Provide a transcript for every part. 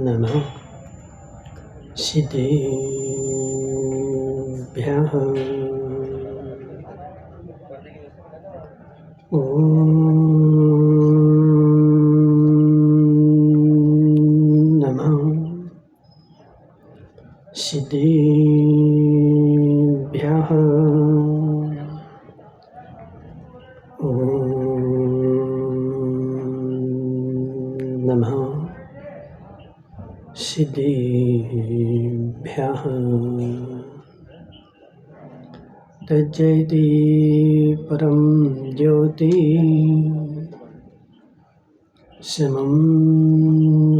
नमः सिद्धेभ्यः। नमः सिद्धेभ्यः। नमः सिद्धेभ्यः। तज्जयति परं ज्योति समं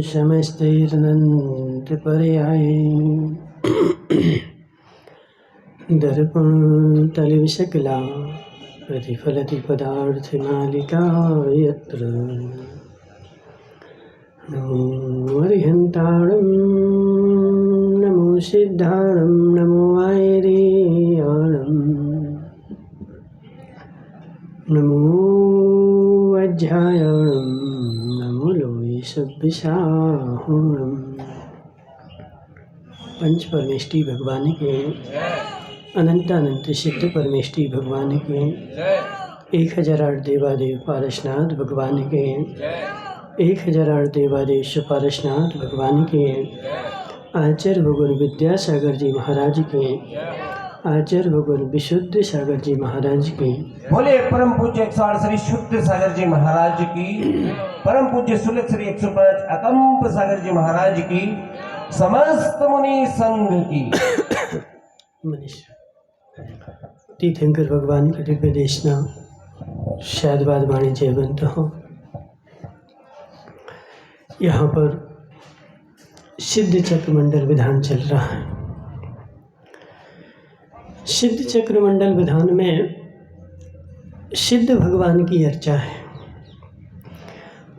समस्तैरनन्तपर्याये दर्पणतलविशकला प्रतिफलति पदार्थमालिका यत्र। नमो अरिहन्ताणं नमो सिद्धाणं नमो आयर्याणं नमो अध्यायाणं नमो लोये सब्बिसाहुणम्। पंच परमेष्टि भगवान के, अनंत सिद्ध परमेष्टि भगवान के, 1008 देवादेव पारसनाथ भगवान के, 1008 देवादेव पारसनाथ भगवान के, आचार्य भगवान विद्यासागर जी महाराज के, आचार्य भगवान विशुद्ध सागर जी महाराज की, बोले परम पूज्य 108 श्री शुद्ध सागर जी महाराज की, परम पूज्य 16 श्री 105 अकंप सागर जी महाराज की, समस्त मुनि संघ की। तीर्थंकर भगवान की दिव्य देशना शायदवाद वाणी जयवंत हो। यहाँ पर सिद्ध चक्र मंडल विधान चल रहा है। सिद्ध चक्र मंडल विधान में सिद्ध भगवान की अर्चा है,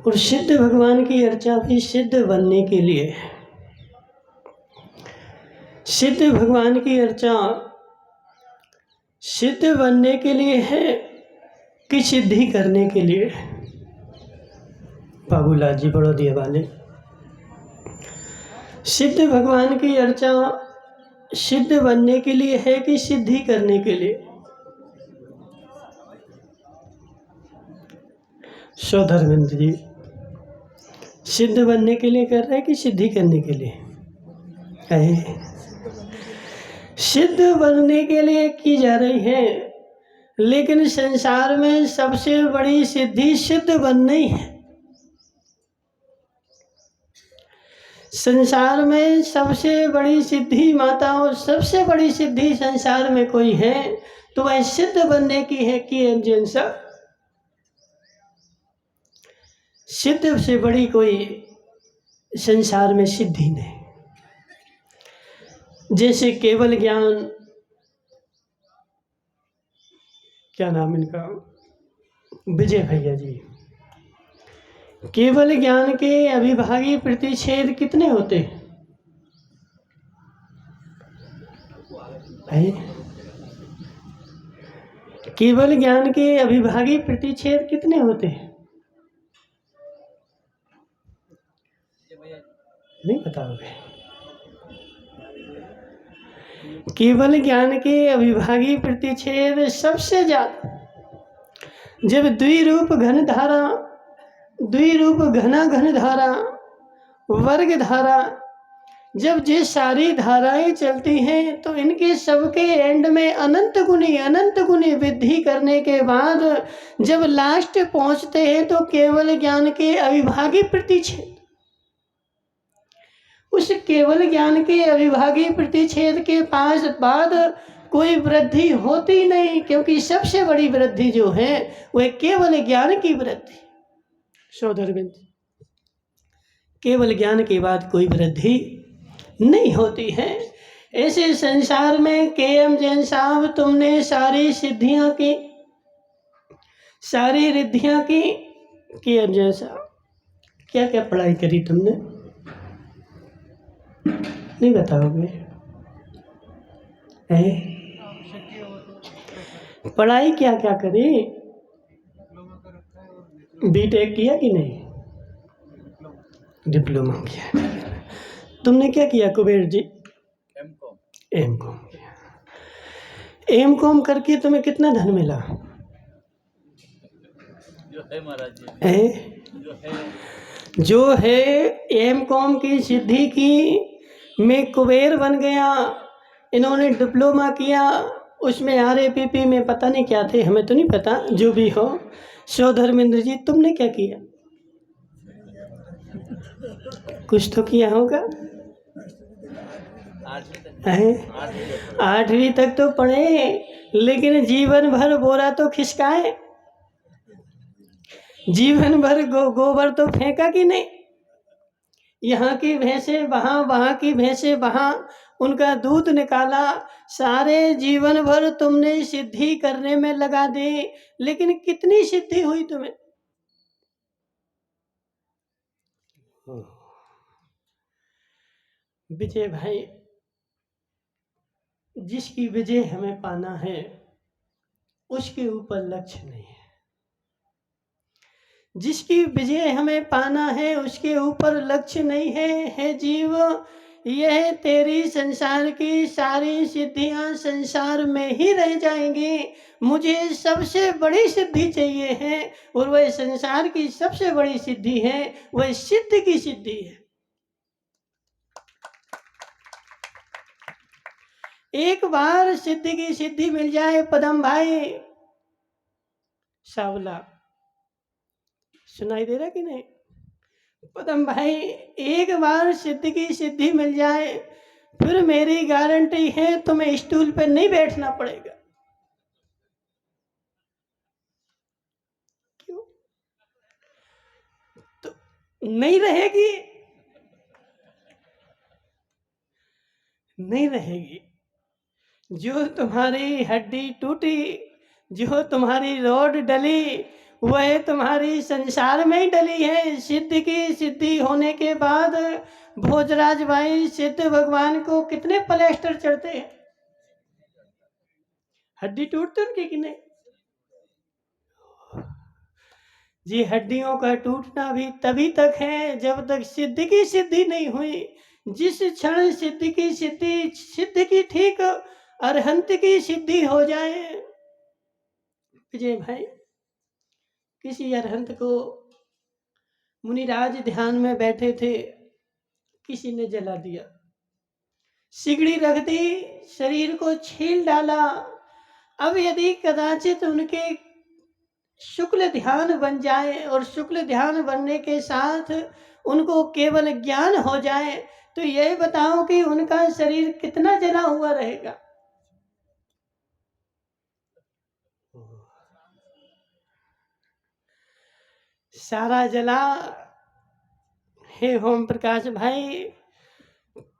और सिद्ध भगवान की अर्चा भी सिद्ध बनने के लिए है। सिद्ध भगवान की अर्चा सिद्ध बनने के लिए है कि सिद्धि करने के लिए है। बाबूलाल जी बड़ौदिया वाले, सिद्ध भगवान की अर्चा सिद्ध बनने के लिए है कि सिद्धि करने के लिए। धर्मेंद्र जी सिद्ध बनने के लिए कर रहे हैं कि सिद्धि करने के लिए? सिद्ध बनने के लिए की जा रही है, लेकिन संसार में सबसे बड़ी सिद्धि सिद्ध बनना ही है। संसार में सबसे बड़ी सिद्धि माता, और सबसे बड़ी सिद्धि संसार में कोई है तो वह सिद्ध बनने की है कि एमजेंसा। सिद्ध से बड़ी कोई संसार में सिद्धि नहीं। जैसे केवल ज्ञान, क्या नाम इनका, विजय भैया जी, केवल ज्ञान के अविभागी प्रतिच्छेद कितने होते हैं? केवल ज्ञान के अविभागी प्रतिच्छेद कितने होते हैं? नहीं बताओगे? केवल ज्ञान के अविभागी प्रतिच्छेद सबसे ज्यादा जब द्विरूप घन धारा, द्विरूप घना घन धारा, वर्ग धारा, जब ये सारी धाराएं चलती हैं तो इनके सबके एंड में अनंत गुनी वृद्धि करने के बाद जब लास्ट पहुंचते हैं तो केवल ज्ञान के अविभागी प्रतिच्छेद। उस केवल ज्ञान के अविभागी प्रतिच्छेद के पास बाद कोई वृद्धि होती नहीं, क्योंकि सबसे बड़ी वृद्धि जो है वह केवल ज्ञान की वृद्धि। सौधर्मिंद, केवल ज्ञान के बाद कोई वृद्धि नहीं होती है। ऐसे संसार में KM जैन साहब, तुमने सारी सिद्धियां की, सारी रिद्धियां की। KM जैन साहब, क्या क्या पढ़ाई करी तुमने? नहीं बताओगे? पढ़ाई क्या क्या करी? BTech किया कि नहीं? डिप्लोमा किया। तुमने क्या किया कुबेर जी? एम कॉम किया। एम कॉम करके तुम्हें कितना धन मिला? जो है महाराज जी, है जो है एम कॉम की सिद्धि की, मैं कुबेर बन गया। इन्होंने डिप्लोमा किया, उसमें RAPP में पता नहीं क्या थे, हमें तो नहीं पता, जो भी हो। सो धर्मेंद्र जी तुमने क्या किया? कुछ तो किया होगा। 8वीं तक है 8वीं 8वीं तक तो पढ़े, लेकिन जीवन भर बोरा तो खिसकाए, जीवन भर गोबर तो फेंका कि नहीं? यहाँ की भैंसे वहाँ, वहाँ की भैंसे वहाँ, उनका दूध निकाला। सारे जीवन भर तुमने सिद्धि करने में लगा दी, लेकिन कितनी सिद्धि हुई तुम्हें? विजय भाई, जिसकी विजय हमें पाना है उसके ऊपर लक्ष्य नहीं है। जिसकी विजय हमें पाना है उसके ऊपर लक्ष्य नहीं है। हे जीव, यह तेरी संसार की सारी सिद्धियां संसार में ही रह जाएंगी। मुझे सबसे बड़ी सिद्धि चाहिए है, और वह संसार की सबसे बड़ी सिद्धि है, वह सिद्ध की सिद्धि है। एक बार सिद्ध की सिद्धि मिल जाए पदम भाई, सावला सुनाई दे रहा कि नहीं? पदम भाई, एक बार सिद्ध की सिद्धि मिल जाए, फिर मेरी गारंटी है तुम्हें स्टूल पर नहीं बैठना पड़ेगा। क्यों? तो नहीं रहेगी, नहीं रहेगी। जो तुम्हारी हड्डी टूटी, जो तुम्हारी रोड डली, वह तुम्हारी संसार में ही डली है। सिद्ध की सिद्धि होने के बाद भोजराज भाई, सिद्ध भगवान को कितने प्लेस्टर चढ़ते हैं? हड्डी टूटती उनकी कि नहीं? जी, हड्डियों का टूटना भी तभी तक है जब तक सिद्ध की सिद्धि नहीं हुई। जिस क्षण सिद्ध की सिद्धि, सिद्ध की ठीक अरहंत की सिद्धि हो जाए। विजय भाई, किसी अरहंत को मुनिराज ध्यान में बैठे थे, किसी ने जला दिया, सिगड़ी रख दी, शरीर को छील डाला। अब यदि कदाचित उनके शुक्ल ध्यान बन जाए, और शुक्ल ध्यान बनने के साथ उनको केवल ज्ञान हो जाए, तो यह बताओ कि उनका शरीर कितना जला हुआ रहेगा? सारा जला। हे ओम प्रकाश भाई,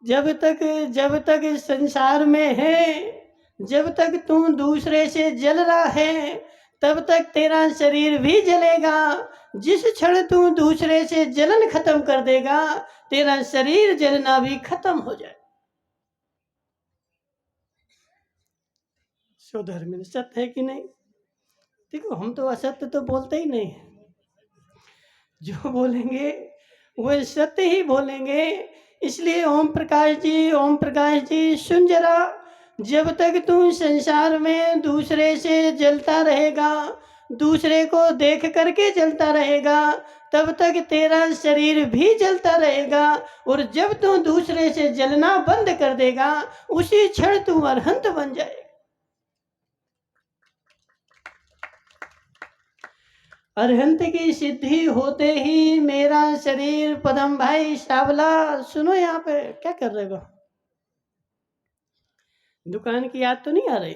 जब तक इस संसार में है, जब तक तू दूसरे से जल रहा है, तब तक तेरा शरीर भी जलेगा। जिस क्षण तू दूसरे से जलन खत्म कर देगा, तेरा शरीर जलना भी खत्म हो जाए। सो धर्म सत्य है कि नहीं? देखो, हम तो असत्य तो बोलते ही नहीं है, जो बोलेंगे वह सत्य ही बोलेंगे। इसलिए ओम प्रकाश जी, ओम प्रकाश जी सुन जरा, जब तक तू संसार में दूसरे से जलता रहेगा, दूसरे को देख करके जलता रहेगा, तब तक तेरा शरीर भी जलता रहेगा। और जब तू दूसरे से जलना बंद कर देगा, उसी क्षण तू अरहंत बन जाएगा। अरहंत की सिद्धि होते ही मेरा शरीर, पदम भाई सावला सुनो, यहाँ पे क्या कर रहे हो? दुकान की याद तो नहीं आ रही?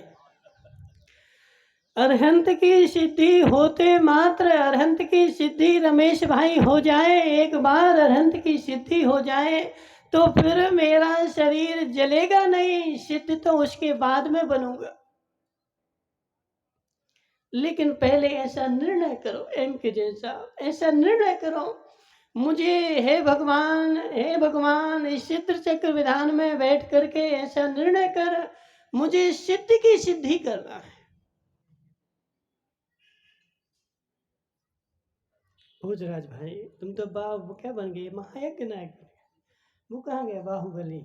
अरहंत की सिद्धि होते मात्र, अरहंत की सिद्धि रमेश भाई हो जाए, एक बार अरहंत की सिद्धि हो जाए, तो फिर मेरा शरीर जलेगा नहीं। सिद्ध तो उसके बाद में बनूंगा, लेकिन पहले ऐसा निर्णय करो, एम के जैसा ऐसा निर्णय करो, मुझे हे भगवान इस सिद्ध चक्र विधान में बैठ करके ऐसा निर्णय कर, मुझे सिद्ध की सिद्धि करना है। भोजराज भाई, तुम तो बाप क्या बन गए, महायज्ञ नायक बन गए। वो कहाँ गया बाहुबली?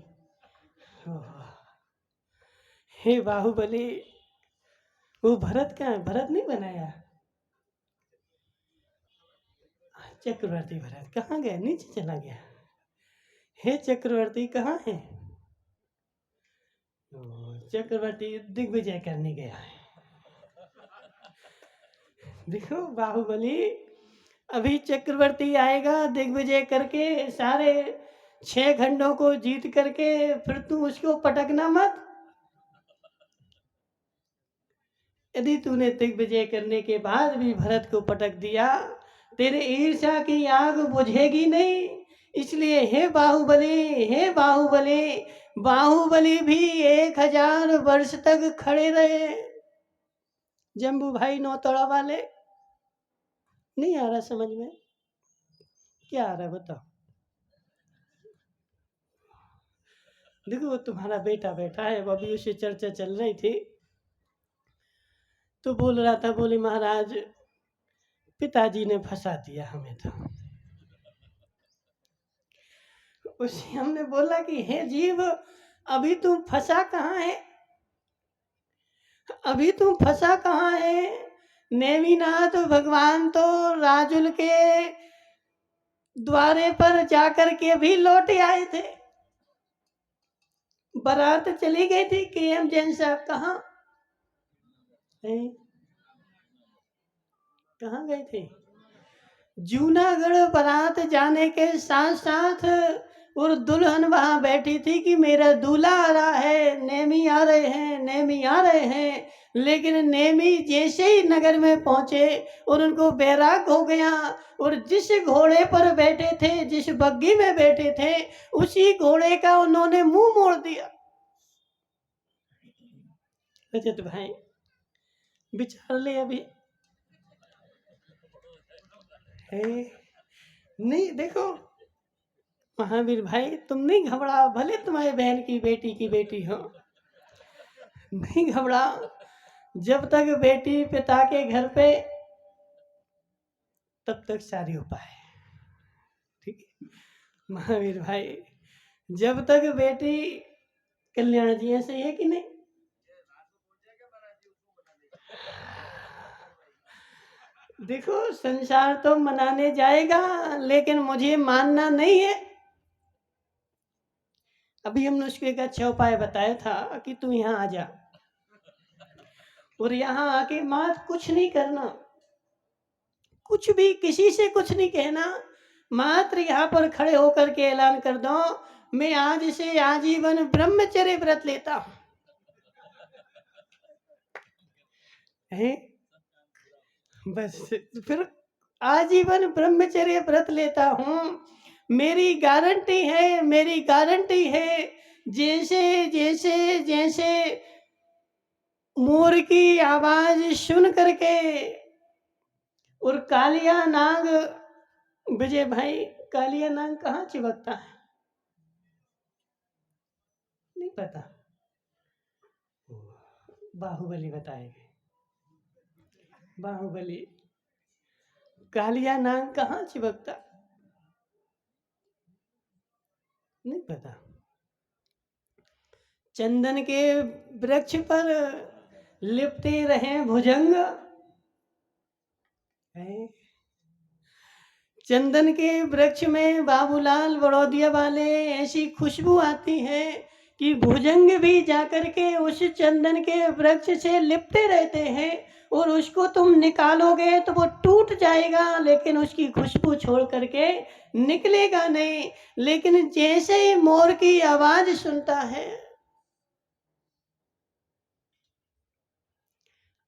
ओह, हे बाहुबली, वो भरत कहाँ है? भरत नहीं बनाया? चक्रवर्ती भरत कहाँ गया? नीचे चला गया। हे चक्रवर्ती कहाँ है? ओह, चक्रवर्ती दिग्विजय करने गया है। देखो बाहुबली, अभी चक्रवर्ती आएगा दिग्विजय करके, सारे 6 खंडों को जीत करके, फिर तू उसको पटकना मत। यदि तूने दिग्विजय करने के बाद भी भरत को पटक दिया, तेरे ईर्ष्या की आग बुझेगी नहीं। इसलिए हे बाहुबली, हे बाहुबली, बाहुबली भी 1000 वर्ष तक खड़े रहे। जम्बू भाई नौतड़ा वाले, नहीं आ रहा समझ में? क्या आ रहा है बताओ? देखो वो तुम्हारा बेटा बैठा है, वो अभी उससे चर्चा चल रही थी, तो बोल रहा था, बोले महाराज पिताजी ने फंसा दिया हमें। तो उसे हमने बोला कि हे जीव, अभी तुम फंसा कहाँ है? अभी तुम फंसा कहाँ है? नेमिनाथ भगवान तो राजुल के द्वारे पर जाकर के भी लौट आए थे। बारात चली गई थी। KM जैन साहब कहाँ हैं? कहाँ गए थे? जूनागढ़ बारात जाने के साथ साथ और दुल्हन वहां बैठी थी कि मेरा दूल्हा आ रहा है, नेमी आ रहे हैं, नेमी आ रहे हैं। लेकिन नेमी जैसे ही नगर में पहुंचे और उनको बैराग हो गया, और जिस घोड़े पर बैठे थे, जिस बग्गी में बैठे थे, उसी घोड़े का उन्होंने मुंह मोड़ दिया। रजत भाई विचार ले अभी है। नहीं देखो महावीर भाई, तुम नहीं घबराओ, भले तुम्हारे बहन की बेटी हो, नहीं घबराओ। जब तक बेटी पिता के घर पे, तब तक सारी उपाय, ठीक है महावीर भाई। जब तक बेटी, कल्याण जी ऐसे है कि नहीं? देखो संसार तो मनाने जाएगा, लेकिन मुझे मानना नहीं है। अभी हम नुस्खे का 6 उपाय बताया था कि तू यहाँ आ जा, और यहाँ आके मात कुछ नहीं करना, कुछ भी किसी से कुछ नहीं कहना, मात्र यहाँ पर खड़े होकर के ऐलान कर दो, मैं आज से आजीवन ब्रह्मचर्य व्रत लेता हूँ। बस फिर आजीवन ब्रह्मचर्य व्रत लेता हूँ, मेरी गारंटी है, मेरी गारंटी है। जैसे जैसे जैसे मोर की आवाज सुन करके और कालिया नाग, विजय भाई कालिया नाग कहाँ चिपकता है? नहीं पता? बाहुबली बताएंगे। बाहुबली, कालिया नाग कहाँ चिपकता? नहीं पता? चंदन के वृक्ष पर लिपटे रहे भुजंग, चंदन के वृक्ष में बाबूलाल बड़ौदिया वाले ऐसी खुशबू आती है कि भुजंग भी जाकर के उस चंदन के वृक्ष से लिपटे रहते हैं, और उसको तुम निकालोगे तो वो टूट जाएगा, लेकिन उसकी खुशबू छोड़ करके निकलेगा नहीं। लेकिन जैसे ही मोर की आवाज सुनता है,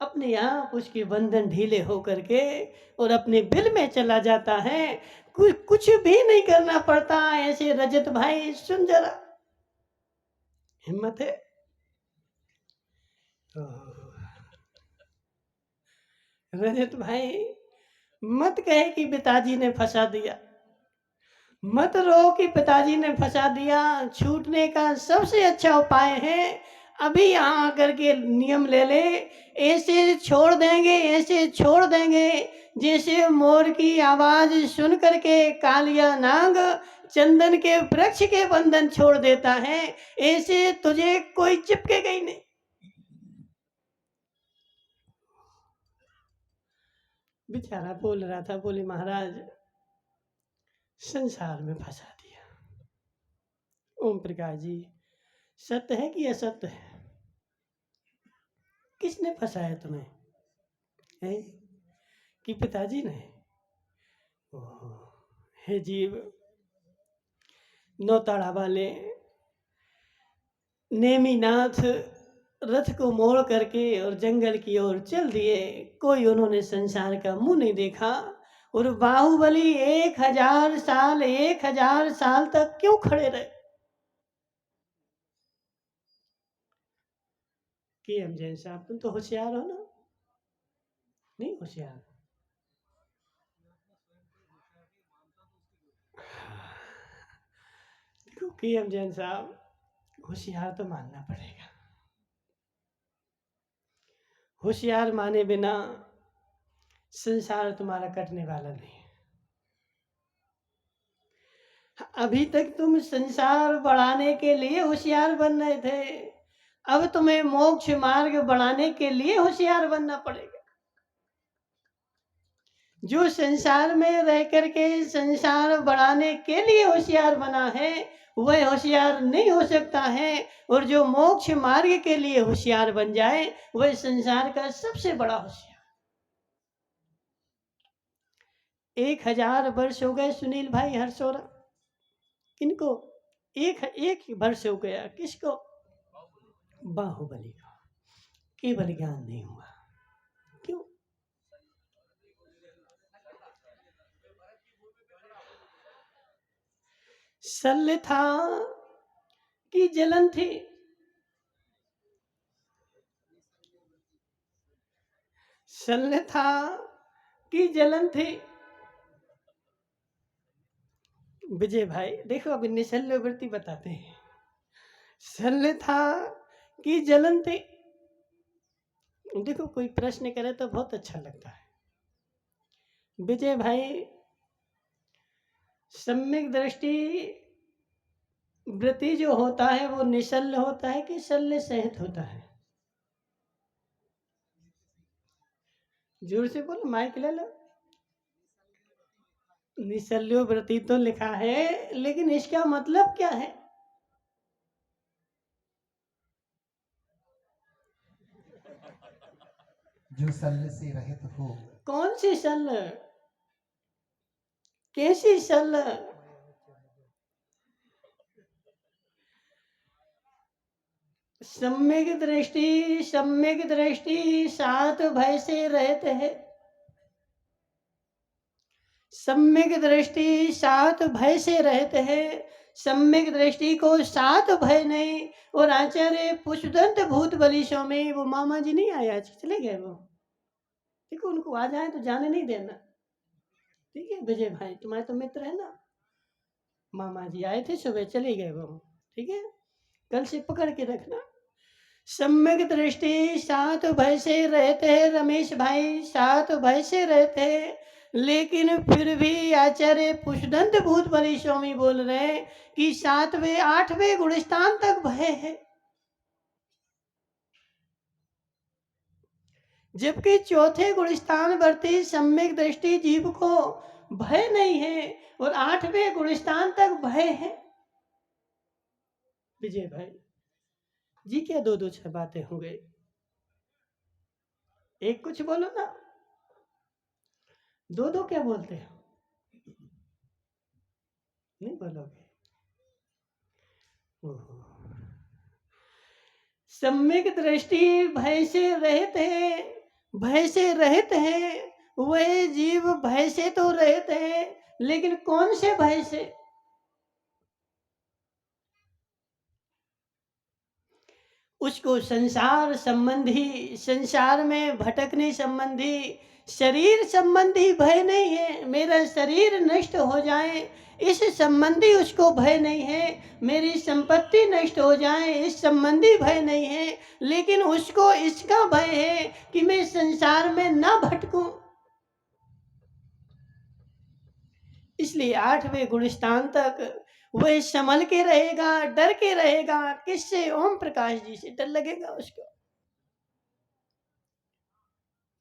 अपने आप उसके बंधन ढीले होकर के और अपने बिल में चला जाता है, कुछ भी नहीं करना पड़ता। ऐसे रजत भाई सुन जरा, हिम्मत है? रजत भाई मत कहे कि पिताजी ने फंसा दिया, मत रो कि पिताजी ने फंसा दिया। छूटने का सबसे अच्छा उपाय है, अभी यहाँ आकर के नियम ले ले, ऐसे छोड़ देंगे, ऐसे छोड़ देंगे जैसे मोर की आवाज सुन करके कालिया नाग चंदन के वृक्ष के बंधन छोड़ देता है, ऐसे तुझे कोई चिपकेगा ही नहीं। बेचारा बोल रहा था, बोले महाराज संसार में फंसा दिया। ओम प्रकाश जी, सत्य है कि असत्य है? किसने फंसाया तुम्हें? है कि पिताजी ने? ओह, हे जीव, नौताड़ा वाले नेमीनाथ रथ को मोड़ करके और जंगल की ओर चल दिए। कोई उन्होंने संसार का मुंह नहीं देखा। और बाहुबली 1000 साल 1000 साल तक क्यों खड़े रहे? के एम जैन साहब, तुम तो होशियार हो ना? नहीं होशियार? देखो के एम जैन साहब, होशियार तो मानना पड़ेगा। होशियार माने बिना संसार तुम्हारा कटने वाला नहीं है। अभी तक तुम संसार बढ़ाने के लिए होशियार बन रहे थे, अब तुम्हें मोक्ष मार्ग बढ़ाने के लिए होशियार बनना पड़ेगा। जो संसार में रह करके संसार बढ़ाने के लिए होशियार बना है, वह होशियार नहीं हो सकता है। और जो मोक्ष मार्ग के लिए होशियार बन जाए, वह संसार का सबसे बड़ा होशियार। 1000 वर्ष हो गए सुनील भाई हरसोरा, किनको? एक वर्ष हो गया, किसको? बाहुबली को। केवल ज्ञान नहीं हुआ। क्यों? शल्य था कि जलन थी? शल्य था कि जलन थी? विजय भाई देखो, अभी निशल्य वृत्ति बताते हैं। शल्य था कि जलन थी? देखो, कोई प्रश्न करे तो बहुत अच्छा लगता है। विजय भाई, सम्यक दृष्टि वृत्ति जो होता है वो निशल्य होता है कि शल्य सहित होता है? जोर से बोलो, माइक ले लो। निशल्य वृत्ति तो लिखा है, लेकिन इसका मतलब क्या है? जो शल्य से रहित हो। कौन सी शल्य? कैसी शल्य? सम्यक दृष्टि सात भय से रहते हैं। सम्यक दृष्टि सात भय से रहते हैं। सम्यक दृष्टि को सात भय नहीं। और आचार्य पुष्पदंत भूत बलि स्वामी, वो मामा जी नहीं आए आज, चले गए वो। ठीक है, उनको आ जाए तो जाने नहीं देना। ठीक है विजय भाई, तुम्हारे तो मित्र है ना। मामा जी आए थे सुबह, चले गए वो। ठीक है, कल से पकड़ के रखना। सम्यक दृष्टि सात भय से रहते हैं रमेश भाई, सात भय से रहते हैं। लेकिन फिर भी आचार्य पुष्पदंत भूत बलि स्वामी बोल रहे हैं कि 7वें 8वें गुणस्थान तक भय है, जबकि चौथे गुणस्थान वर्ती सम्यक दृष्टि जीव को भय नहीं है और 8वें गुणस्थान तक भय है। विजय भाई जी, क्या दो दो छह बातें हो गई? एक कुछ बोलो ना, दो दो क्या बोलते हो? नहीं बोलोगे? ओहो। सम्यक दृष्टि भय से रहित है, भय से रहित है। वह जीव भय से तो रहित है, लेकिन कौन से भय से? उसको संसार संबंधी, संसार में भटकने संबंधी, शरीर संबंधी भय नहीं है, मेरा शरीर नष्ट हो जाए इस संबंधी उसको भय नहीं है, मेरी संपत्ति नष्ट हो जाए इस संबंधी भय नहीं है, लेकिन उसको इसका भय है कि मैं संसार में ना भटकूं। इसलिए 8वें गुणस्थान तक वह संभल के रहेगा, डर के रहेगा। किससे? ओम प्रकाश जी से डर लगेगा उसको।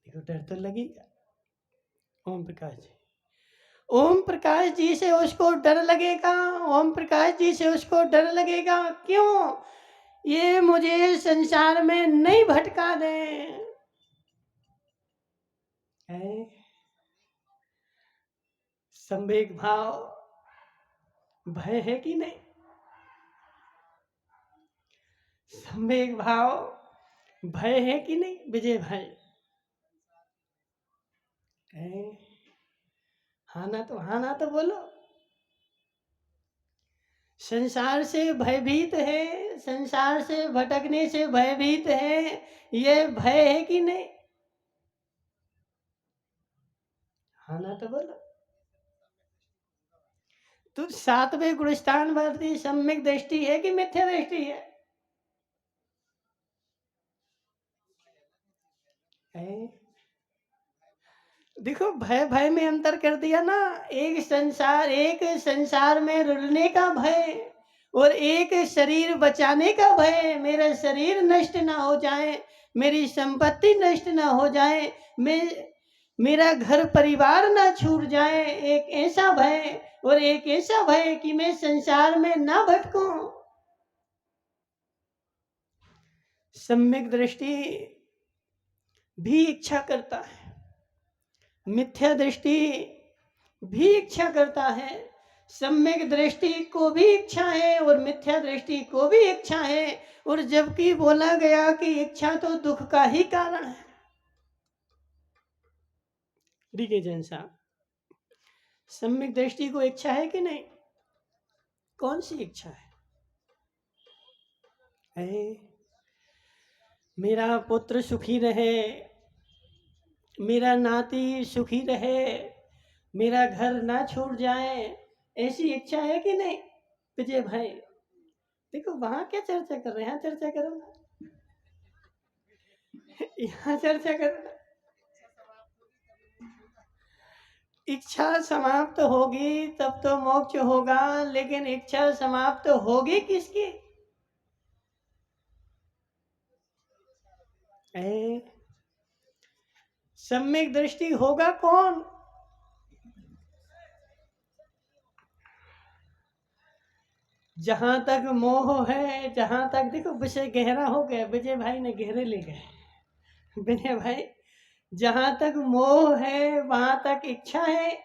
देखो डर तो लगेगा ओम प्रकाश जी, ओम प्रकाश जी से उसको डर लगेगा, ओम प्रकाश जी से उसको डर लगेगा। क्यों? ये मुझे संसार में नहीं भटका दे। संवेग भाव भय है कि नहीं? संवेग भाव भय है कि नहीं विजय भाई? हाँ ना तो बोलो। संसार से भयभीत है, संसार से भटकने से भयभीत है, ये भय है कि नहीं? हाँ ना तो बोलो। तो 7वें गुणस्थान वाली सम्यक दृष्टि है कि मिथ्या दृष्टि है? देखो भय भय में अंतर कर दिया ना। एक संसार में रुलने का भय और एक शरीर बचाने का भय। मेरा शरीर नष्ट ना हो जाए, मेरी संपत्ति नष्ट ना हो जाए, मेरा घर परिवार ना छूट जाए, एक ऐसा भय। और एक ऐसा भय कि मैं संसार में ना भटकूं। सम्यक दृष्टि भी इच्छा करता है, मिथ्या दृष्टि भी इच्छा करता है। सम्यक दृष्टि को भी इच्छा है और मिथ्या दृष्टि को भी इच्छा है। और जबकि बोला गया कि इच्छा तो दुख का ही कारण है। डीके जैन साहब, सम्यक दृष्टि को इच्छा है कि नहीं? कौन सी इच्छा है? मेरा पुत्र सुखी रहे, मेरा नाती सुखी रहे, मेरा घर ना छूट जाए, ऐसी इच्छा है कि नहीं विजय भाई? देखो वहां क्या चर्चा कर रहे हैं, यहाँ चर्चा करो ना, यहाँ चर्चा करो। इच्छा समाप्त होगी तब तो मोक्ष होगा, लेकिन इच्छा समाप्त होगी किसकी? सम्यक दृष्टि होगा कौन? जहां तक मोह है, जहां तक देखो विषय गहरा हो गया, विजय भाई ने गहरे ले गए। विजय भाई, जहां तक मोह है वहां तक इच्छा है,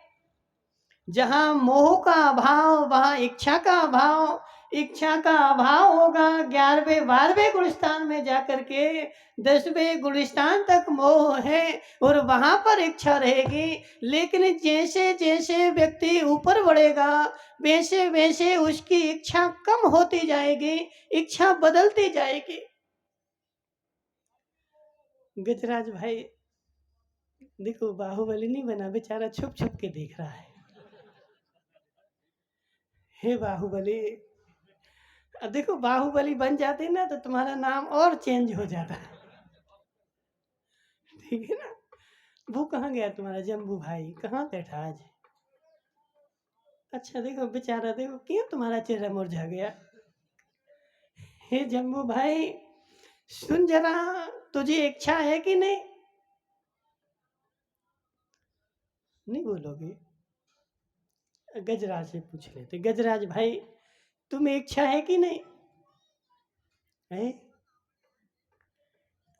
जहां मोह का अभाव वहां इच्छा का अभाव। इच्छा का अभाव होगा 11वें 12वें गुणस्थान में जाकर के, 10वें गुणस्थान तक मोह है और वहां पर इच्छा रहेगी। लेकिन जैसे जैसे व्यक्ति ऊपर बढ़ेगा वैसे वैसे उसकी इच्छा कम होती जाएगी, इच्छा बदलती जाएगी। गजराज भाई देखो बाहुबली नहीं बना, बेचारा छुप छुप के देख रहा है। हे बाहुबली, देखो बाहुबली बन जाते ना तो तुम्हारा नाम और चेंज हो जाता। ठीक है ना? वो कहाँ गया तुम्हारा जम्बू भाई, कहाँ बैठा आज? अच्छा देखो बेचारा, देखो क्यों तुम्हारा चेहरा मुरझा गया। हे जम्बू भाई सुन जरा, तुझे इच्छा है कि नहीं? नहीं बोलोगे? गजराज से पूछ लेते। गजराज भाई तुम्हें इच्छा है कि नहीं? है?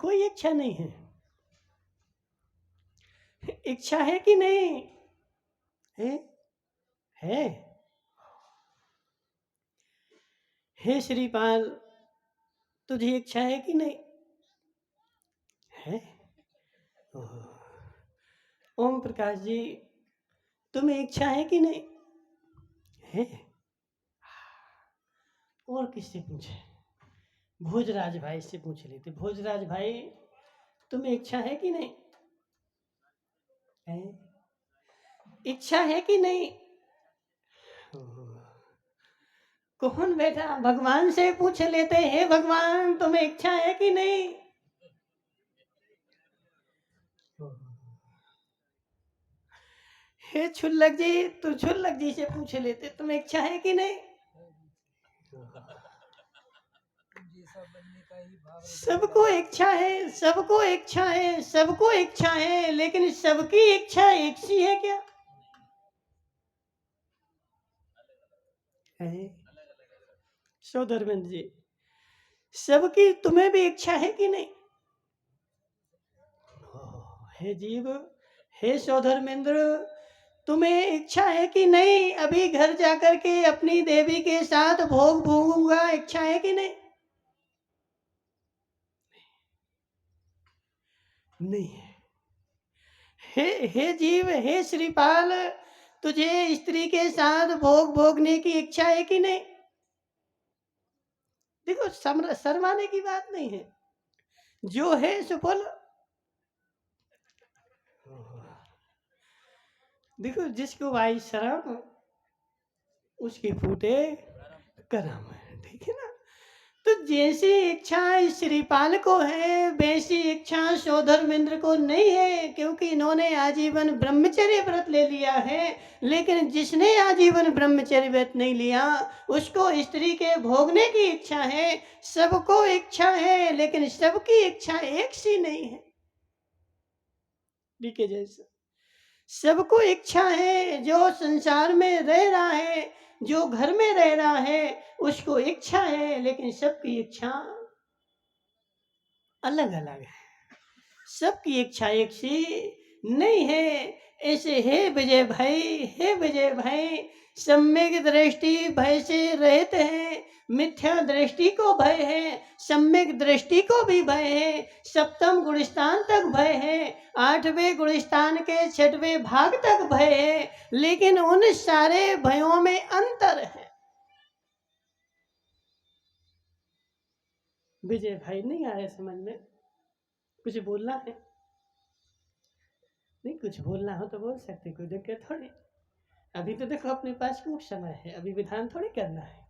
कोई इच्छा नहीं है। इच्छा है कि नहीं? है? हे श्रीपाल तुझे इच्छा है कि नहीं? है? ओम प्रकाश जी तुम्हें इच्छा है कि नहीं? है? और किससे पूछे? भोजराज भाई से पूछ लेते। भोजराज भाई तुम्हें इच्छा है कि नहीं? है? इच्छा है कि नहीं? कौन बेटा भगवान से पूछ लेते हैं, भगवान तुम्हें इच्छा है कि नहीं? हे छुल्लक जी, तू छुल्लक जी से पूछ लेते तुम्हें इच्छा है कि नहीं? सबको इच्छा है, सबको इच्छा है, सबको इच्छा है, लेकिन सबकी इच्छा एक सी है क्या? है? सो धर्मेंद्र जी, सबकी तुम्हें भी इच्छा है कि नहीं? हे जीव, हे सौधर्मेंद्र, तुम्हें इच्छा है कि नहीं अभी घर जाकर के अपनी देवी के साथ भोग भोगूंगा? इच्छा है कि नहीं? नहीं है। हे जीव, हे श्रीपाल, तुझे स्त्री के साथ भोग भोगने की इच्छा है कि नहीं? देखो, शर्माने की बात नहीं है, जो है सो बोलो। देखो, जिसको भाई शर्म उसकी फूटे करम, ठीक है ना? तो जैसी इच्छा श्रीपाल को है वैसी इच्छा सौधर्मेंद्र को नहीं है, क्योंकि इन्होंने आजीवन ब्रह्मचर्य व्रत ले लिया है। लेकिन जिसने आजीवन ब्रह्मचर्य व्रत नहीं लिया उसको स्त्री के भोगने की इच्छा है। सबको इच्छा है, लेकिन सबकी इच्छा एक सी नहीं है। ठीक है, जैसा सबको इच्छा है, जो संसार में रह रहा है, जो घर में रह रहा है, उसको इच्छा है, लेकिन सबकी इच्छा अलग अलग है। सबकी इच्छा एक सी नहीं है। ऐसे हे विजय भाई, हे विजय भाई, सम्यक दृष्टि भय से रहते हैं, मिथ्या दृष्टि को भय है, सम्यक दृष्टि को भी भय है, सप्तम गुणस्थान तक भय है, 8वें गुणस्थान के 6वें भाग तक भय है, लेकिन उन सारे भयों में अंतर है। विजय भाई, नहीं आया समझ में? कुछ बोलना है? नहीं, कुछ बोलना हो तो बोल सकते, कोई दिक्कत थोड़ी। अभी तो देखो अपने पास खूब समय है, अभी विधान थोड़ी करना है।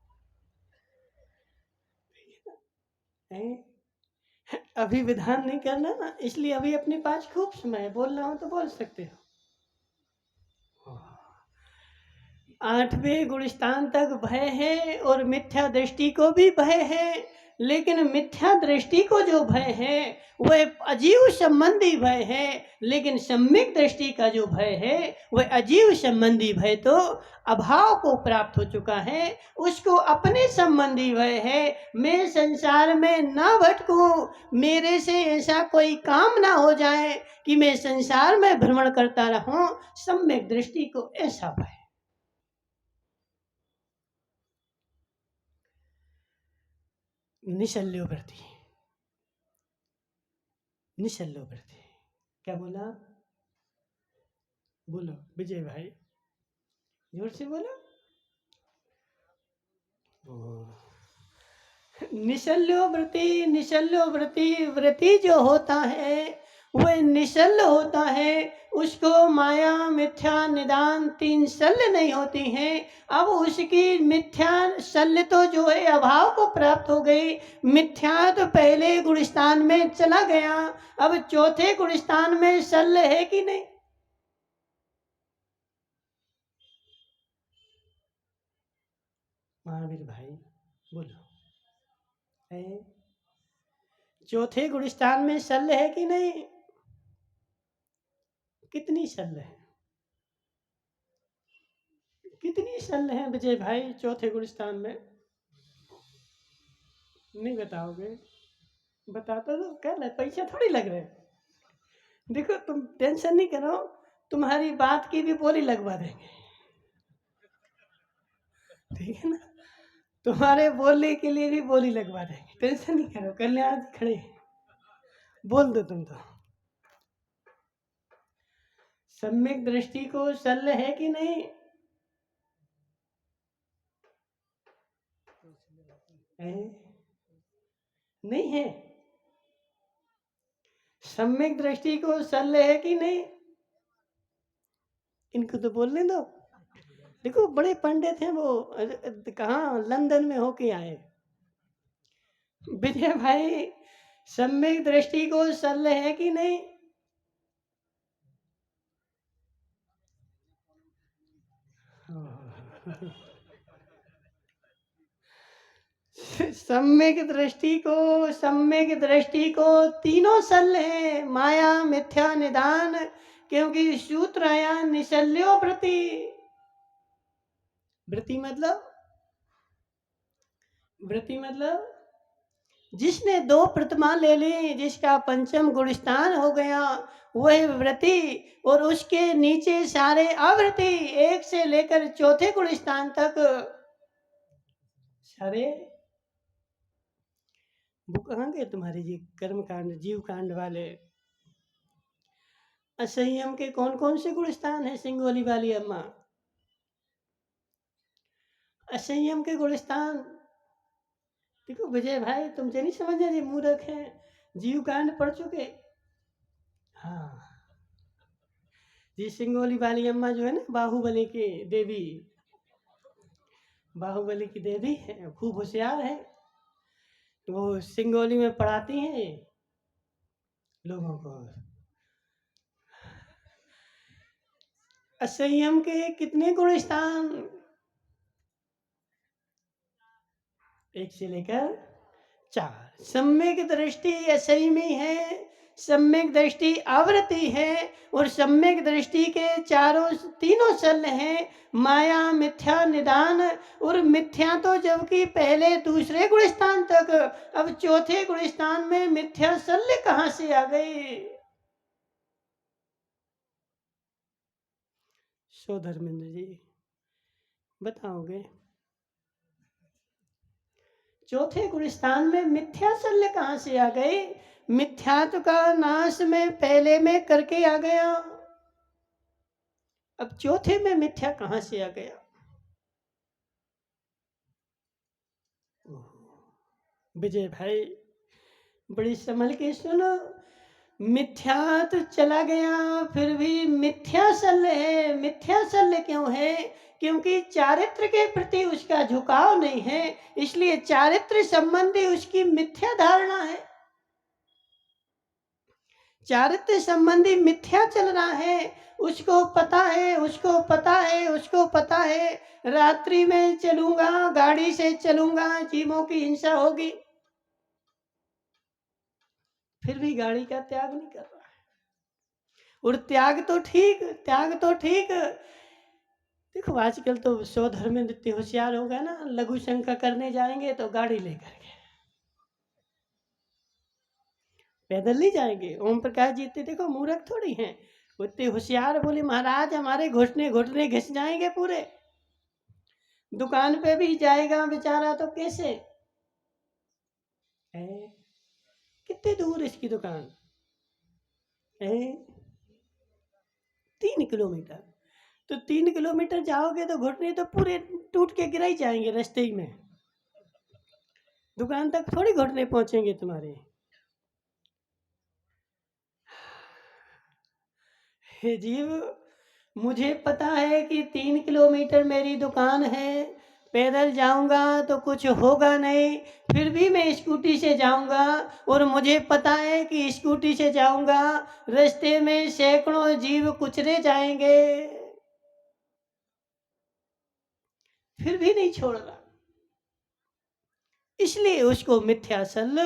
अभी विधान नहीं करना ना, इसलिए अभी अपने पास खूब समय है, बोलना हो तो बोल सकते हो। 8वें गुणस्थान तक भय है और मिथ्या दृष्टि को भी भय है, लेकिन मिथ्या दृष्टि को जो भय है वह अजीव संबंधी भय है, लेकिन सम्यक दृष्टि का जो भय है वह अजीव संबंधी भय तो अभाव को प्राप्त हो चुका है, उसको अपने संबंधी भय है। मैं संसार में ना भटकूं, मेरे से ऐसा कोई काम ना हो जाए कि मैं संसार में भ्रमण करता रहूं, सम्यक दृष्टि को ऐसा भय। निशल्योवृत्ति, निशल्योवृत्ति, क्या बोला? बोलो विजय भाई, जोर से बोलो। निशल्योवृत्ति, निशल्योवृत्ति, वृत्ति जो होता है वह निशल्य होता है, उसको माया मिथ्या निदान 3 शल्य नहीं होती हैं। अब उसकी मिथ्या शल्य तो जो है अभाव को प्राप्त हो गई, मिथ्या तो पहले गुणस्थान में चला गया, अब 4थे गुणस्थान में शल्य है कि नहीं? महावीर भाई बोलो, है? 4थे गुणस्थान में शल्य है कि नहीं? कितनी शल्य है? कितनी शल्य है विजय भाई 4थे गुणस्थान में? नहीं बताओगे? बताता तो कर ले, पैसे थोड़ी लग रहे। देखो, तुम टेंशन नहीं करो, तुम्हारी बात की भी बोली लगवा देंगे, ठीक है ना? तुम्हारे बोलने के लिए भी बोली लगवा देंगे, टेंशन नहीं करो। कल्याण खड़े बोल दो तुम तो। सम्यक दृष्टि को शल्य है कि नहीं? है? नहीं है। सम्यक दृष्टि को शल्य है कि नहीं? इनको तो बोलने दो। देखो बड़े पंडित हैं वो, कहाँ लंदन में होके आए। विजय भाई, सम्यक दृष्टि को सल है कि नहीं? सम्यक दृष्टि को तीनों सल है, माया मिथ्या निदान, क्योंकि सूत्र आया निशल्यो वृत्ति। वृत्ति मतलब जिसने दो प्रतिमा ले ली, जिसका पंचम गुण स्थान हो गया, वह वृत्ति, और उसके नीचे सारे आवृत्ति, एक से लेकर चौथे गुण स्थान तक सारे। वो कहाँ गए तुम्हारे जी कर्म कांड जीव कांड वाले? असंयम के कौन कौन से गुण स्थान है सिंगोली वाली अम्मा? असंयम के गुण स्थान देखो विजय भाई, तुमसे नहीं समझना जी, मूर्ख है। जीव कांड पढ़ चुके? हाँ जी, सिंगोली वाली अम्मा जो है ना, बाहुबली की देवी, बाहुबली की देवी है, खूब होशियार है। वो सिंगोली में पढ़ाती हैं लोगों को। असंयम के कितने गुण स्थान? एक से लेकर 4। सम्यक दृष्टि असंयमी है, सम्यक दृष्टि आवृत्ति है, और सम्यक दृष्टि के तीनों सल हैं, माया मिथ्या निदान। और मिथ्या तो जबकि पहले दूसरे गुण स्थान तक, अब चौथे गुण स्थान में मिथ्या शल्य कहाँ से आ गई? सो धर्मेंद्र जी बताओगे? चौथे गुण स्थान में मिथ्या शल्य कहाँ से आ गई? मिथ्यात्व का नाश में पहले में करके आ गया, अब चौथे में मिथ्या कहाँ से आ गया? विजय भाई बड़ी संभल के सुनो, मिथ्यात चला गया, फिर भी मिथ्या शल्य है। मिथ्या शल्य क्यों है? क्योंकि चारित्र के प्रति उसका झुकाव नहीं है, इसलिए चारित्र संबंधी उसकी मिथ्या धारणा है। चारित्र संबंधी मिथ्या चल रहा है, उसको पता है, उसको पता है, उसको पता है, रात्रि में चलूंगा, गाड़ी से चलूंगा, जीवों की हिंसा होगी, फिर भी गाड़ी का त्याग नहीं कर रहा है। और त्याग तो ठीक। देखो आजकल तो सौ धर्म में इतने होशियार हो गए ना, लघु शंका करने जाएंगे तो गाड़ी लेकर के, पैदल नहीं जाएंगे। ओम प्रकाश जी इतने देखो मूर्ख थोड़ी हैं, वो इतने होशियार, बोले महाराज हमारे घुटने घुटने घिस जाएंगे पूरे। दुकान पे भी जाएगा बेचारा तो कैसे है? कितने दूर इसकी दुकान है? 3 किलोमीटर। तो 3 किलोमीटर जाओगे तो घुटने तो पूरे टूट के गिर ही जाएंगे रास्ते ही में, दुकान तक थोड़ी घुटने पहुंचेंगे तुम्हारे। हे जीव, मुझे पता है कि 3 किलोमीटर मेरी दुकान है, पैदल जाऊंगा तो कुछ होगा नहीं, फिर भी मैं स्कूटी से जाऊंगा। और मुझे पता है कि स्कूटी से जाऊंगा, रास्ते में सैकड़ों जीव कुचले जाएंगे, फिर भी नहीं छोड़ रहा, इसलिए उसको मिथ्या सल।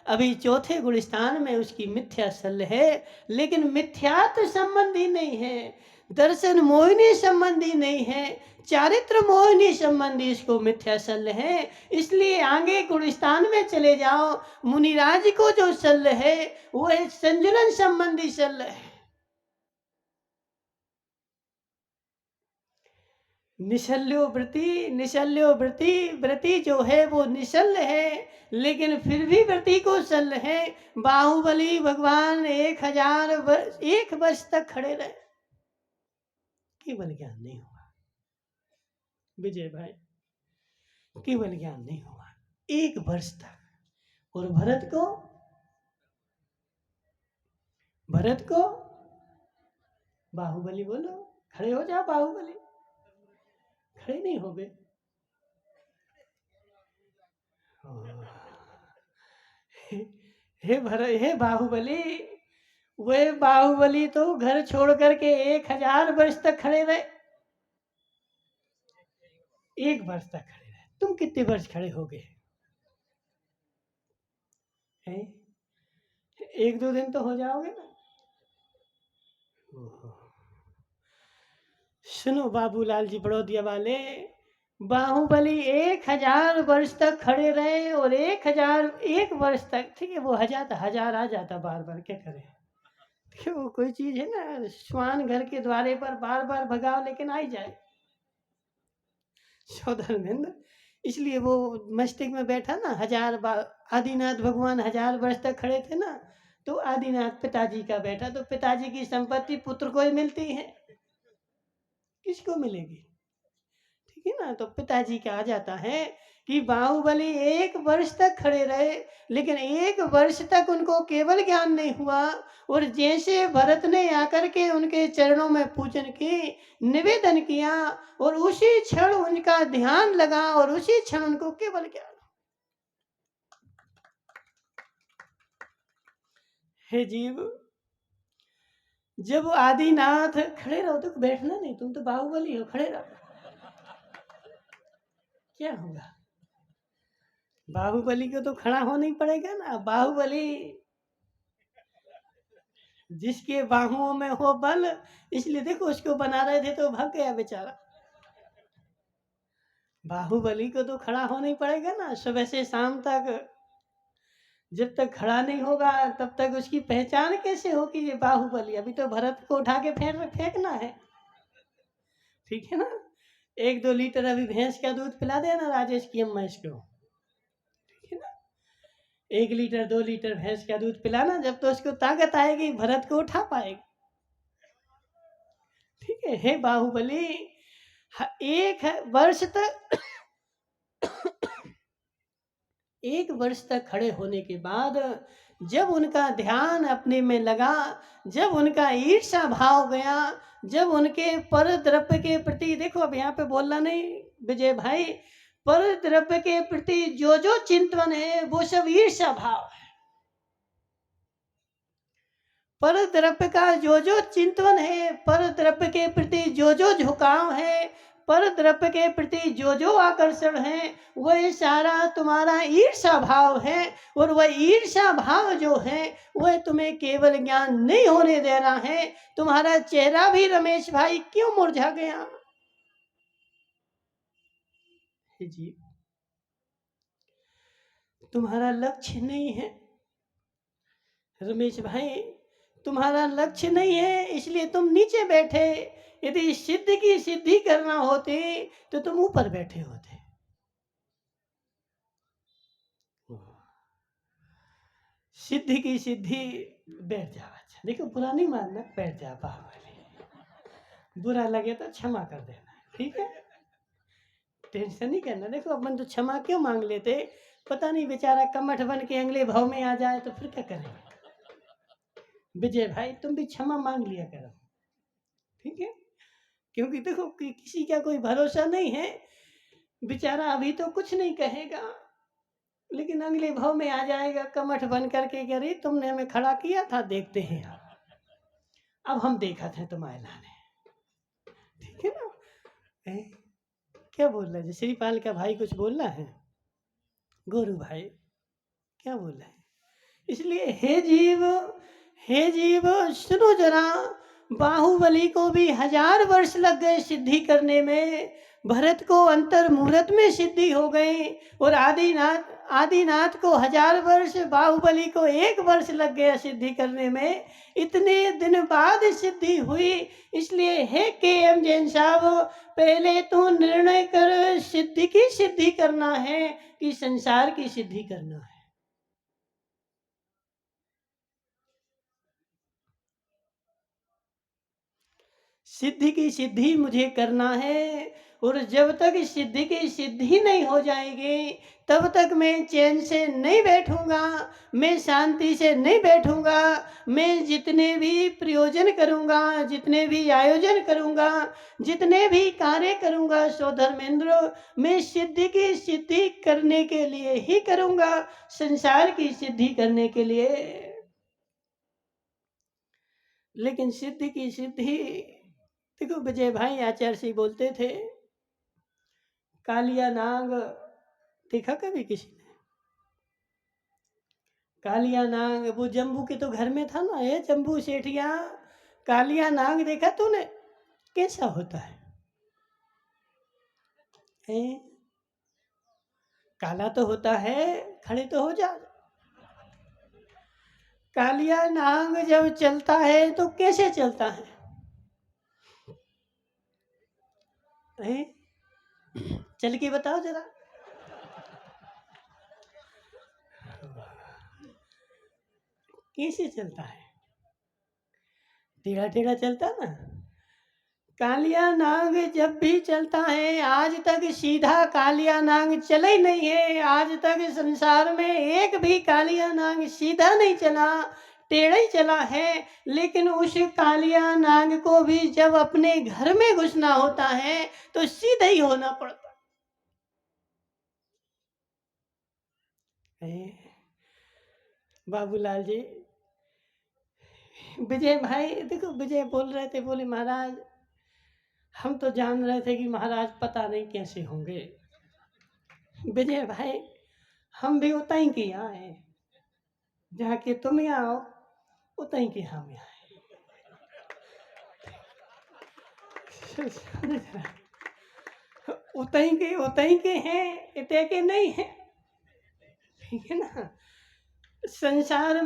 अभी चौथे गुण स्थान में उसकी मिथ्या सल है, लेकिन मिथ्यात्व संबंधी नहीं है, दर्शन मोहिनी संबंधी नहीं है, चारित्र मोहिनी संबंधी इसको मिथ्या सल है। इसलिए आगे गुण स्थान में चले जाओ, मुनिराज को जो सल है वो एक संजुलन संबंधी सल है। निशल्यो वृत्ति, वृत्ति जो है वो निशल्य है, लेकिन फिर भी वृत्ति को शल्य है। बाहुबली भगवान 1 वर्ष तक खड़े रहे, केवल ज्ञान नहीं हुआ। विजय भाई केवल ज्ञान नहीं हुआ 1 वर्ष तक। और भरत को बाहुबली बोलो खड़े हो जाओ बाहुबली, खड़े नहीं हो गए। हे बाहुबली, वे बाहुबली तो घर छोड़ करके 1000 वर्ष तक खड़े रहे, 1 वर्ष तक खड़े रहे। तुम कितने वर्ष खड़े हो गए हैं? 1-2 दिन तो हो जाओगे ना। सुनो बाबूलाल जी बड़ौदिया वाले, बाहुबली 1000 वर्ष तक खड़े रहे, और 1 वर्ष तक, ठीक है वो 1000 आ जाता बार बार, क्या करें, देखिए वो कोई चीज है ना, श्वान घर के द्वारे पर बार बार भगाओ लेकिन आ ही जाए। सौधर्मेंद्र, इसलिए वो मस्तिष्क में बैठा ना, आदिनाथ भगवान 1000 वर्ष तक खड़े थे ना, तो आदिनाथ पिताजी का बैठा, तो पिताजी की संपत्ति पुत्र को ही मिलती है, किसको मिलेगी, ठीक है ना। तो पिताजी का आ जाता है कि बाहुबली 1 वर्ष तक खड़े रहे, लेकिन 1 वर्ष तक उनको केवल ज्ञान नहीं हुआ, और जैसे भरत ने आकर के उनके चरणों में पूजन की, निवेदन किया, और उसी क्षण उनका ध्यान लगा, और उसी क्षण उनको केवल ज्ञान। हे जीव, जब आदिनाथ, खड़े रहो, तो बैठना नहीं, तुम तो बाहुबली हो, खड़े रहो, क्या होगा, बाहुबली को तो खड़ा होना ही पड़ेगा ना। बाहुबली जिसके बाहुओं में हो बल, इसलिए देखो उसको बना रहे थे तो भाग गया बेचारा। बाहुबली को तो खड़ा होना ही पड़ेगा ना, सुबह से शाम तक जब तक खड़ा नहीं होगा तब तक उसकी पहचान कैसे होगी ये बाहुबली। अभी तो भरत को उठा के फेंकना है, ठीक है ना। 1-2 लीटर अभी भैंस का दूध पिला देना राजेश की अम्मा इसको, ठीक है ना। 1 लीटर 2 लीटर भैंस का दूध पिलाना, जब तो उसको ताकत आएगी भरत को उठा पाएगी, ठीक है। हे बाहुबली, 1 वर्ष तक 1 वर्ष तक खड़े होने के बाद जब उनका ध्यान अपने में लगा, जब उनका ईर्ष्या भाव गया, जब उनके पर द्रव्य के प्रति, देखो अब यहाँ पे बोलना नहीं विजय भाई, पर द्रव्य के प्रति जो जो चिंतन है वो सब ईर्ष्या भाव है। पर द्रव्य का जो जो चिंतन है, पर द्रव्य के प्रति जो जो झुकाव है, पर द्रव्य के प्रति जो जो आकर्षण है, वह सारा तुम्हारा ईर्ष्या भाव है। और वह ईर्ष्या भाव जो है वह तुम्हें केवल ज्ञान नहीं होने दे रहा है। तुम्हारा चेहरा भी रमेश भाई क्यों मुरझा गया जी, तुम्हारा लक्ष्य नहीं है रमेश भाई, तुम्हारा लक्ष्य नहीं है, इसलिए तुम नीचे बैठे। यदि सिद्ध की सिद्धि करना होती तो तुम ऊपर बैठे होते। सिद्धि की सिद्धि, बैठ जा, अच्छा देखो बुरा नहीं मानना, बैठ जा बाहुबली, बुरा लगे तो क्षमा कर देना, ठीक है, टेंशन नहीं करना। देखो अपन तो क्षमा क्यों मांग लेते, पता नहीं बेचारा कमठ बन के अगले भाव में आ जाए तो फिर क्या करेंगे। विजय भाई तुम भी क्षमा मांग लिया करो, ठीक है, क्योंकि देखो कि किसी का कोई भरोसा नहीं है, बेचारा अभी तो कुछ नहीं कहेगा, लेकिन अगले भाव में आ जाएगा कमठ बन करके, कह रही तुमने हमें खड़ा किया था, देखते हैं अब हम देखा था तुम्हारे लाने, ठीक है ना। क्या बोल रहा है श्रीपाल का भाई, कुछ बोलना है गोरू भाई, क्या बोल रहा है। इसलिए हे जीव सुनो जरा, बाहुबली को भी 1000 वर्ष लग गए सिद्धि करने में, भरत को अंतर मुहूर्त में सिद्धि हो गई, और आदिनाथ को 1000 वर्ष, बाहुबली को 1 वर्ष लग गया सिद्धि करने में। इतने दिन बाद सिद्धि हुई। इसलिए हे KM जैन साहब, पहले तो निर्णय कर सिद्धि की सिद्धि करना है कि संसार की सिद्धि करना है। सिद्धि की सिद्धि मुझे करना है, और जब तक सिद्धि की सिद्धि नहीं हो जाएगी तब तक मैं चैन से नहीं बैठूंगा, मैं शांति से नहीं बैठूंगा। मैं जितने भी प्रयोजन करूंगा, जितने भी आयोजन करूंगा, जितने भी कार्य करूंगा सो धर्मेंद्र, मैं सिद्धि की सिद्धि करने के लिए ही करूंगा, संसार की सिद्धि करने के लिए। लेकिन सिद्धि की सिद्धि, देखो विजय भाई आचार्य सिंह बोलते थे, कालिया नाग देखा कभी किसी ने? कालिया नाग वो जम्बू के तो घर में था ना, ये जम्बू सेठिया, कालिया नाग देखा तूने कैसा होता है? काला तो होता है, खड़े तो हो जा। कालिया नाग जब चलता है तो कैसे चलता है? चल के बताओ जरा। कैसे चलता है? टेढ़ा टेढ़ा चलता ना। कालिया नाग जब भी चलता है, आज तक सीधा कालिया नाग चला ही नहीं है। आज तक संसार में एक भी कालिया नाग सीधा नहीं चला, टेढ़ा ही चला है। लेकिन उस कालिया नाग को भी जब अपने घर में घुसना होता है तो सीधा ही होना पड़ता है। बाबूलाल जी, विजय भाई, देखो विजय बोल रहे थे, बोले महाराज हम तो जान रहे थे कि महाराज पता नहीं कैसे होंगे। विजय भाई हम भी उतना ही किया है, जहाँ के तुम आओ उतना ही के हम आए। उतना ही के हैं, इतने के नहीं हैं, ठीक है ना। संसार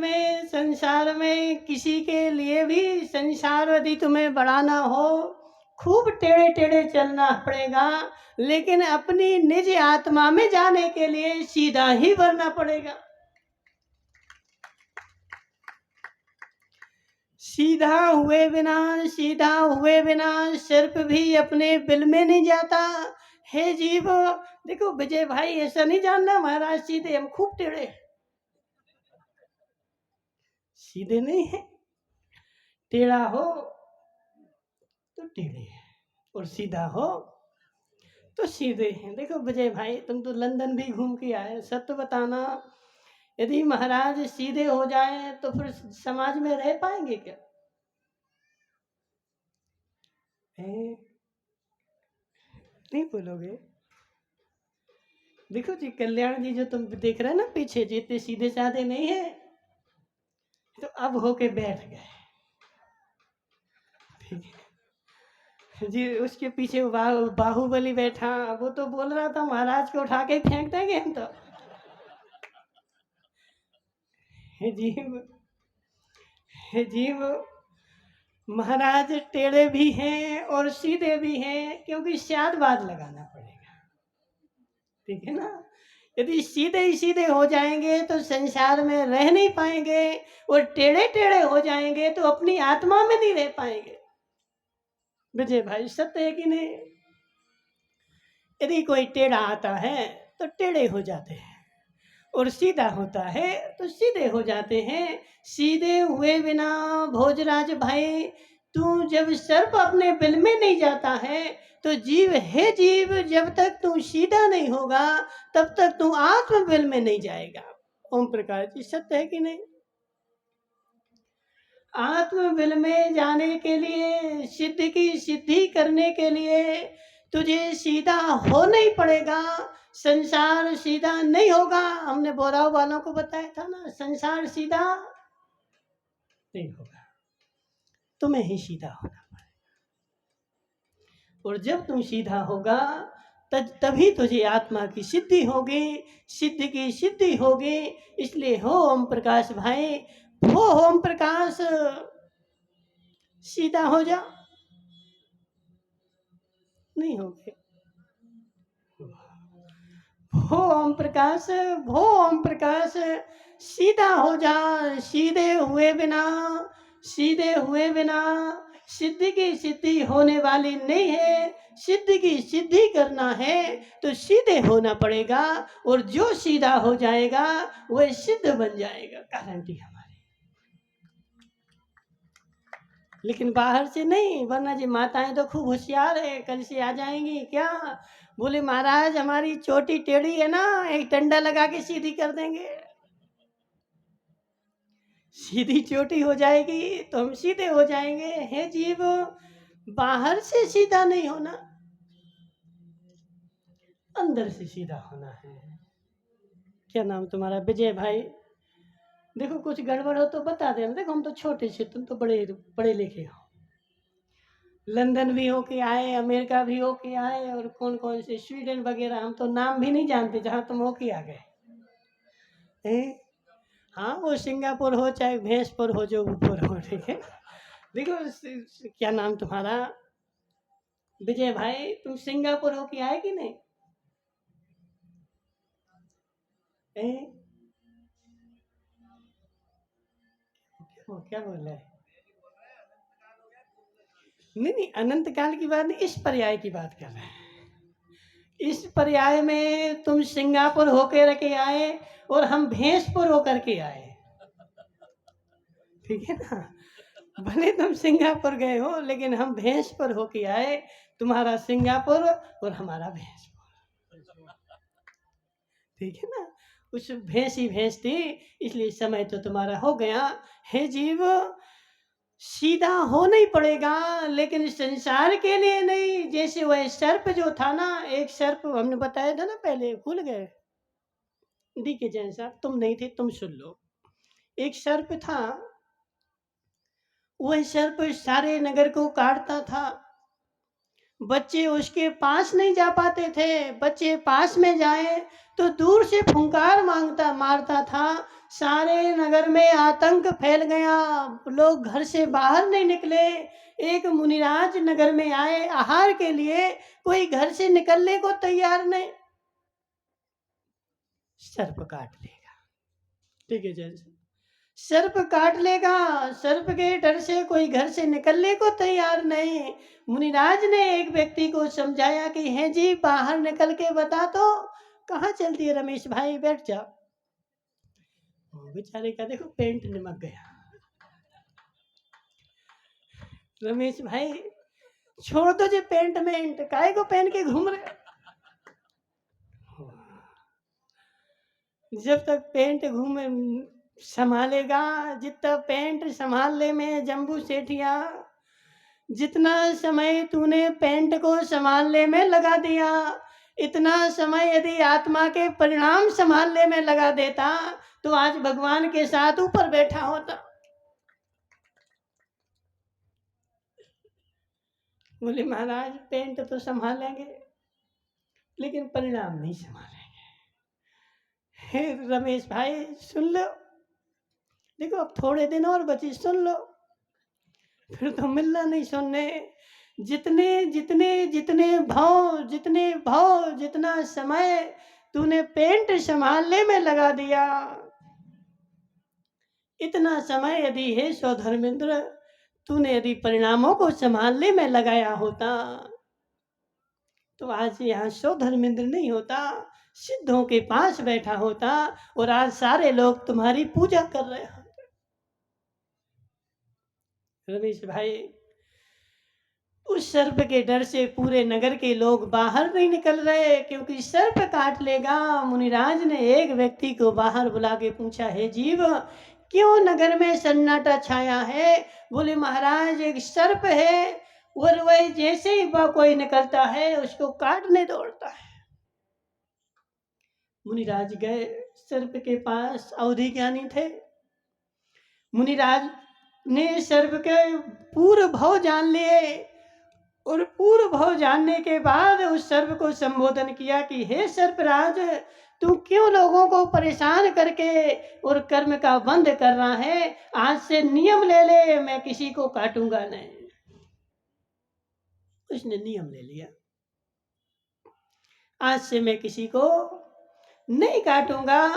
में किसी के लिए भी संसार यदि तुम्हें बढ़ाना हो, खूब टेढ़े टेढ़े चलना पड़ेगा, लेकिन अपनी निज आत्मा में जाने के लिए सीधा ही बढ़ना पड़ेगा। सीधा हुए बिना सर्प भी अपने बिल में नहीं जाता। हे जीव, देखो विजय भाई ऐसा नहीं जानना महाराज सीधे, हम खूब टेढ़े, सीधे नहीं है। टेढ़ा हो तो टेढ़े है और सीधा हो तो सीधे हैं। देखो विजय भाई तुम तो लंदन भी घूम के आए, सत्य बताना, यदि महाराज सीधे हो जाए तो फिर समाज में रह पाएंगे क्या? नहीं बोलोगे? देखो जी कल्याण जी जो तुम देख रहे हैं ना पीछे, जितने सीधे साधे नहीं है, तो अब होके बैठ गए, ठीक है जी। उसके पीछे बाहुबली बैठा, वो तो बोल रहा था महाराज को उठा के फेंक देंगे हम तो। जीव महाराज टेढ़े भी हैं और सीधे भी हैं, क्योंकि शादवाद लगाना पड़ेगा, ठीक है ना। यदि सीधे ही सीधे हो जाएंगे तो संसार में रह नहीं पाएंगे, और टेढ़े टेढ़े हो जाएंगे तो अपनी आत्मा में नहीं रह पाएंगे। विजय भाई सत्य है कि नहीं? यदि कोई टेढ़ा आता है तो टेढ़े हो जाते हैं, और सीधा होता है तो सीधे हो जाते हैं। सीधे हुए बिना भोजराज भाई, तू जब सर्प अपने बिल में नहीं जाता है तो जीव है जीव, जब तक तू सीधा नहीं होगा तब तक तू आत्म बिल में नहीं जाएगा। ओम प्रकाश जी सत्य है कि नहीं? आत्म बिल में जाने के लिए, सिद्ध की सिद्धि करने के लिए तुझे सीधा हो नहीं पड़ेगा। संसार सीधा नहीं होगा। हमने बोराव वालों को बताया था ना, संसार सीधा नहीं होगा, तुम्हें ही सीधा होना पड़ेगा। और जब तुम सीधा होगा तभी तुझे आत्मा की सिद्धि होगी, सिद्ध की सिद्धि होगी। इसलिए हो ओम प्रकाश भाई, हो ओम प्रकाश, सीधा हो जा। नहीं हो गए? भो ओम प्रकाश, भो ओम प्रकाश, सीधा हो जा। सीधे हुए बिना सिद्धि की सिद्धि होने वाली नहीं है। सिद्धि की सिद्धि करना है तो सीधे होना पड़ेगा, और जो सीधा हो जाएगा वह सिद्ध बन जाएगा, गारंटी हमारी। लेकिन बाहर से नहीं, वरना जी माताएं तो खूब होशियार है, कल से आ जाएंगी क्या, बोले महाराज हमारी चोटी टेढ़ी है ना, एक डंडा लगा के सीधी कर देंगे। सीधी चोटी हो जाएगी तो हम सीधे हो जाएंगे। हे जीव, बाहर से सीधा नहीं होना, अंदर से सीधा होना है। क्या नाम तुम्हारा? विजय भाई। देखो कुछ गड़बड़ हो तो बता देना। देखो हम तो छोटे से, तुम तो बड़े पढ़े लिखे हो। लंदन भी हो के आए, अमेरिका भी हो के आए, और कौन कौन से स्वीडन वगैरह, हम तो नाम भी नहीं जानते जहाँ तुम हो के आ गए। हाँ, वो सिंगापुर हो चाहे भैंसपुर हो, जो ऊपर हो, ठीक है। देखो क्या नाम तुम्हारा? विजय भाई, तुम सिंगापुर हो के आए कि नहीं? क्या बोल रहे हैं? नहीं, अनंत काल की बात नहीं, इस पर्याय की बात कर रहे हैं। इस पर्याय में तुम सिंगापुर होके रखे आए और हम भैंसपुर होकर के आए, ठीक है ना। भले तुम सिंगापुर गए हो, लेकिन हम भैंसपुर होके आए। तुम्हारा सिंगापुर और हमारा भैंसपुर, ठीक है ना। उस भैंस ही भैंस थी, इसलिए समय तो तुम्हारा हो गया। हे जीव, सीधा होना ही पड़ेगा, लेकिन संसार के लिए नहीं। जैसे वह सर्प जो था ना, एक सर्प हमने बताया था ना पहले, भूल गए? डी के जैन साहब, तुम नहीं थे, तुम सुन लो। एक सर्प था, वह सर्प सारे नगर को काटता था। बच्चे उसके पास नहीं जा पाते थे। बच्चे पास में जाए तो दूर से फुंकार मारता था। सारे नगर में आतंक फैल गया, लोग घर से बाहर नहीं निकले। एक मुनिराज नगर में आए आहार के लिए, कोई घर से निकलने को तैयार नहीं। सर्प काट लेगा, ठीक है जैसे सर्प काट लेगा। सर्प के डर से कोई घर से निकलने को तैयार नहीं। मुनिराज ने एक व्यक्ति को समझाया कि है जी, बाहर निकल के बता तो। कहाँ चलती है रमेश भाई, बैठ जाओ। बेचारे का देखो पेंट निमक गया। रमेश भाई छोड़ दो जी, पेंट में काहे को पहन के घूम रहे। जब तक पेंट घूमे संभालेगा, जितना पेंट संभालने में जम्बू सेठिया, जितना समय तूने पेंट को संभालने में लगा दिया, इतना समय यदि आत्मा के परिणाम संभालने में लगा देता तो आज भगवान के साथ ऊपर बैठा होता। बोले महाराज पेंट तो संभालेंगे, लेकिन परिणाम नहीं संभालेंगे। हे रमेश भाई सुन लो, देखो अब थोड़े दिन और बचे, सुन लो, फिर तो मिलना नहीं सुनने। जितने जितने जितने भाव जितना समय तूने पेंट संभालने में लगा दिया, इतना समय यदि हे सौधर्मेंद्र तूने यदि परिणामों को संभालने में लगाया होता तो आज यहाँ सौधर्मेंद्र नहीं होता, सिद्धों के पास बैठा होता, और आज सारे लोग तुम्हारी पूजा कर रहे होते। रमेश भाई, उस सर्प के डर से पूरे नगर के लोग बाहर नहीं निकल रहे, क्योंकि सर्प काट लेगा। मुनिराज ने एक व्यक्ति को बाहर बुला के पूछा, हे जीव क्यों नगर में सन्नाटा छाया है? बोले महाराज एक सर्प है, और वह जैसे ही वह कोई निकलता है उसको काटने दौड़ता है। मुनिराज गए सर्प के पास, अवधि ज्ञानी थे। मुनिराज ने सर्प के पूर्व भाव जान लिए, और पूर्व भाव जानने के बाद उस सर्प को संबोधन किया कि हे सर्पराज, तू क्यों लोगों को परेशान करके और कर्म का बंद कर रहा है? आज से नियम ले ले, मैं किसी को काटूंगा नहीं। उसने नियम ले लिया, आज से मैं किसी को नहीं काटूंगा।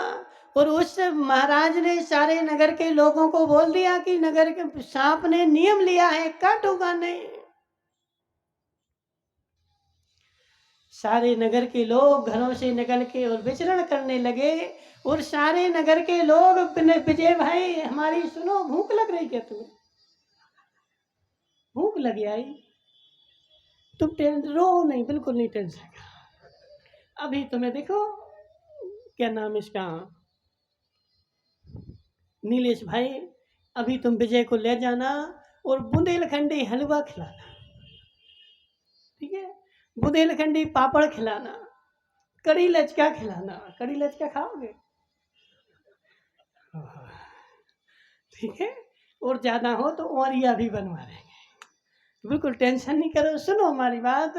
और उस महाराज ने सारे नगर के लोगों को बोल दिया कि नगर के सांप ने नियम लिया है, काटूंगा नहीं। सारे नगर के लोग घरों से निकल के और विचरण करने लगे। और सारे नगर के लोग, विजय भाई हमारी सुनो, भूख लग रही क्या तुम्हें? भूख लगी आई? तुम रो नहीं, बिल्कुल नहीं टेंशन का। अभी तुम्हें देखो, क्या नाम इसका, नीलेश भाई, अभी तुम विजय को ले जाना और बुंदेलखंडी हलवा खिलाना, ठीक है? बुंदेलखंडी पापड़ खिलाना, कड़ी लचका खिलाना। कड़ी लचका खाओगे? ठीक है। और ज्यादा हो तो औरिया भी बनवा देंगे, बिल्कुल टेंशन नहीं करो। सुनो हमारी बात।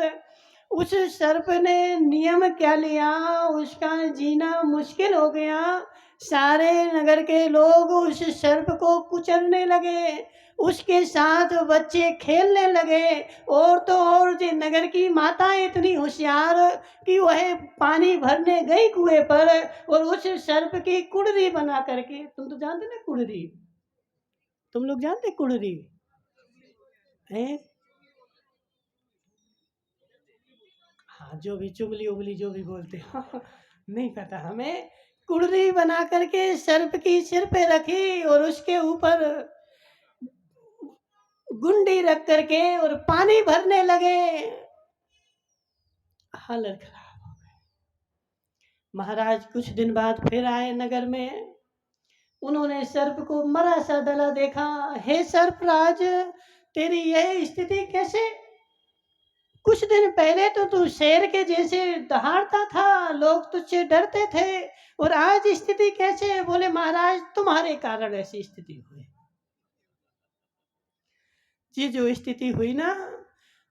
उस सर्प ने नियम क्या लिया, उसका जीना मुश्किल हो गया। सारे नगर के लोग उस सर्प को कुचलने लगे, उसके साथ बच्चे खेलने लगे। और तो और जो नगर की माता इतनी होशियार कि वह पानी भरने गई कुएं पर और उस सर्प की कुड़री बना करके, तुम तो जानते ना कुड़री, तुम लोग जानते कुड़री है? हाँ, जो भी चुगली उगली जो भी बोलते हो नहीं पता हमें। कुड़री बना करके सर्प की सिर पे रखी और उसके ऊपर गुंडी रख करके और पानी भरने लगे। हालत खराब हो गई। महाराज कुछ दिन बाद फिर आए नगर में। उन्होंने सर्प को मरा सा डला देखा। हे सर्पराज, तेरी यह स्थिति कैसे? कुछ दिन पहले तो तू शेर के जैसे दहाड़ता था, लोग तुझसे डरते थे, और आज स्थिति कैसे? बोले महाराज, तुम्हारे कारण ऐसी स्थिति हुई। ये जो स्थिति हुई ना,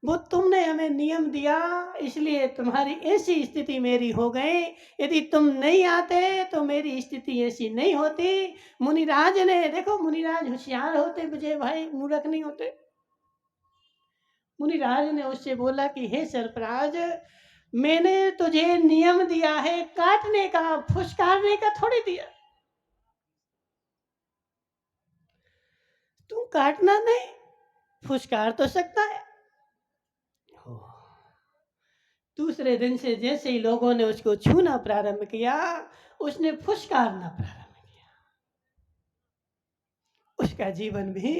वो तुमने हमें नियम दिया, इसलिए तुम्हारी ऐसी स्थिति मेरी हो गई। यदि तुम नहीं आते तो मेरी स्थिति ऐसी नहीं होती। मुनिराज ने, देखो मुनिराज होशियार होते विजय भाई, मूर्ख नहीं होते। मुनिराज ने उससे बोला कि हे सर्पराज, मैंने तुझे नियम दिया है काटने का, फुसकारने का थोड़ी दिया। तू काटना नहीं, फुसकार तो सकता है। दूसरे दिन से जैसे ही लोगों ने उसको छूना प्रारंभ किया, उसने फुसकारना प्रारंभ किया। उसका जीवन भी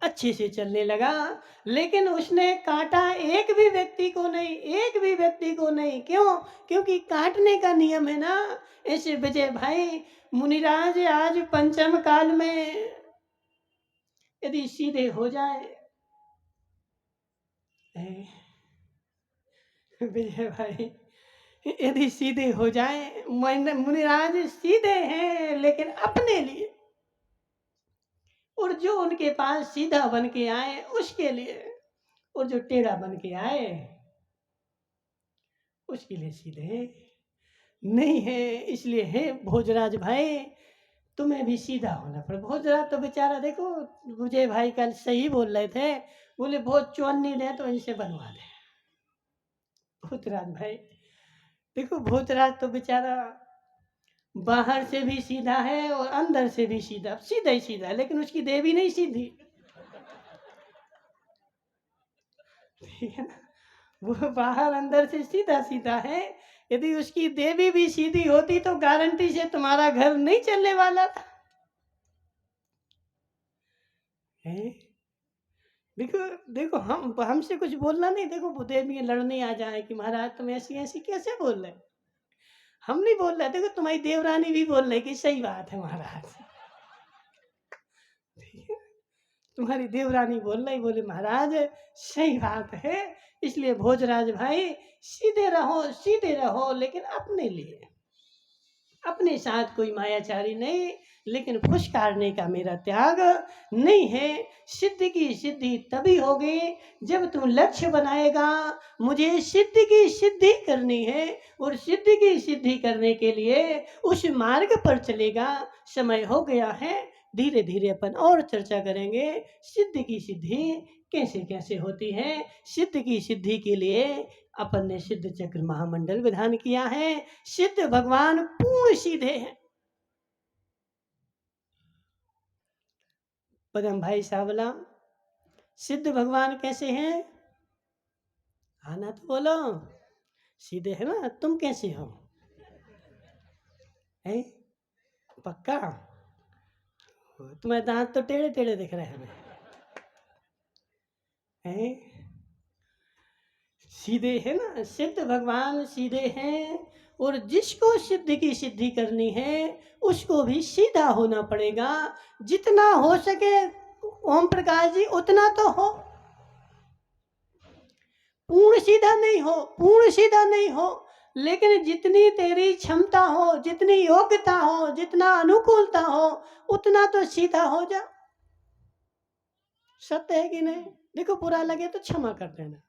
अच्छे से चलने लगा। लेकिन उसने काटा एक भी व्यक्ति को नहीं, एक भी व्यक्ति को नहीं। क्यों? क्योंकि काटने का नियम है ना। ऐसे विजय भाई, मुनिराज आज पंचम काल में यदि सीधे हो जाए, विजय भाई यदि सीधे हो जाए, मुनिराज सीधे हैं लेकिन अपने लिए, और जो उनके पास सीधा बन के आए उसके लिए, और जो टेढ़ा बन के आए उसके लिए सीधे नहीं है। इसलिए है भोजराज भाई, तुम्हें भी सीधा होना पड़े। भोजराज तो बेचारा, देखो विजय भाई कल सही बोल रहे थे, बोले बहुत चौन्नी दे तो इनसे बनवा दे। भोजराज भाई देखो, भोजराज तो बेचारा बाहर से भी सीधा है और अंदर से भी सीधा, सीधा ही सीधा, लेकिन उसकी देवी नहीं सीधी, ठीक है ना? वो बाहर अंदर से सीधा सीधा है। यदि उसकी देवी भी सीधी होती तो गारंटी से तुम्हारा घर नहीं चलने वाला था। देखो देखो, हमसे कुछ बोलना नहीं। देखो देवी लड़ने आ जाए कि महाराज तुम ऐसी ऐसी कैसे बोल रहे, हम नहीं बोल रहे। देखो तुम्हारी देवरानी भी बोल रही कि सही बात है महाराज, तुम्हारी देवरानी बोल रही, बोले महाराज सही बात है। इसलिए भोजराज भाई सीधे रहो, लेकिन अपने लिए, अपने साथ कोई मायाचारी नहीं, लेकिन फुसकारने का मेरा त्याग नहीं है। सिद्धि की सिद्धि तभी होगी जब तू लक्ष्य बनाएगा। मुझे सिद्धि की सिद्धि करनी है, और सिद्धि की सिद्धि करने के लिए उस मार्ग पर चलेगा। समय हो गया है, धीरे धीरे अपन और चर्चा करेंगे सिद्ध की सिद्धि कैसे कैसे होती है। सिद्ध की सिद्धि के लिए अपन ने सिद्ध चक्र महामंडल विधान किया है। सिद्ध भगवान पूर्ण सीधे हैं। पदम भाई सावला, सिद्ध भगवान कैसे हैं? आना तो बोलो। सीधे है ना? तुम कैसे हो? है पक्का? तुम्हारे दांत तो टेढ़े टेढ़े दिख रहे हैं हमें। हैं सीधे है ना? सिद्ध भगवान सीधे हैं। और जिसको सिद्ध की सिद्धि करनी है उसको भी सीधा होना पड़ेगा। जितना हो सके ओम प्रकाश जी उतना तो हो। पूर्ण सीधा नहीं हो, पूर्ण सीधा नहीं हो, लेकिन जितनी तेरी क्षमता हो, जितनी योग्यता हो, जितना अनुकूलता हो, उतना तो सीधा हो जा। सत्य है कि नहीं? देखो बुरा लगे तो क्षमा कर देना।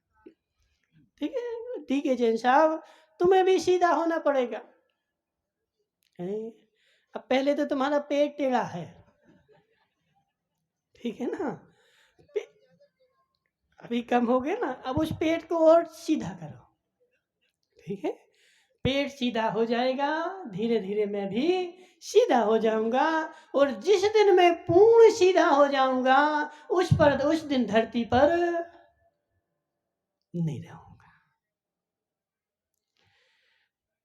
ठीक है? ठीक है जैन साहब, तुम्हें भी सीधा होना पड़ेगा। अब पहले तो तुम्हारा पेट टेढ़ा है, ठीक है ना? अभी कम हो गया ना, अब उस पेट को और सीधा करो। ठीक है? पेट सीधा हो जाएगा, धीरे धीरे मैं भी सीधा हो जाऊंगा। और जिस दिन मैं पूर्ण सीधा हो जाऊंगा उस दिन धरती पर नहीं रहूंगा।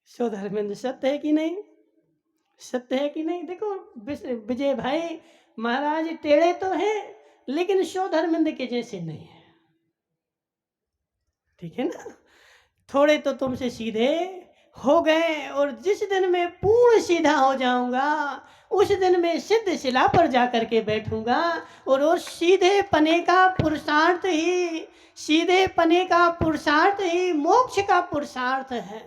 सो धर्मेंद्र, सत्य है कि नहीं? सत्य है कि नहीं? देखो विजय भाई महाराज टेढ़े तो हैं लेकिन सो धर्मेंद्र के जैसे नहीं है। ठीक है ना? थोड़े तो तुमसे सीधे हो गए। और जिस दिन मैं पूर्ण सीधा हो जाऊंगा उस दिन मैं सिद्ध शिला पर जाकर के बैठूंगा। और उस सीधे पने का पुरुषार्थ ही, सीधे पने का पुरुषार्थ ही मोक्ष का पुरुषार्थ है।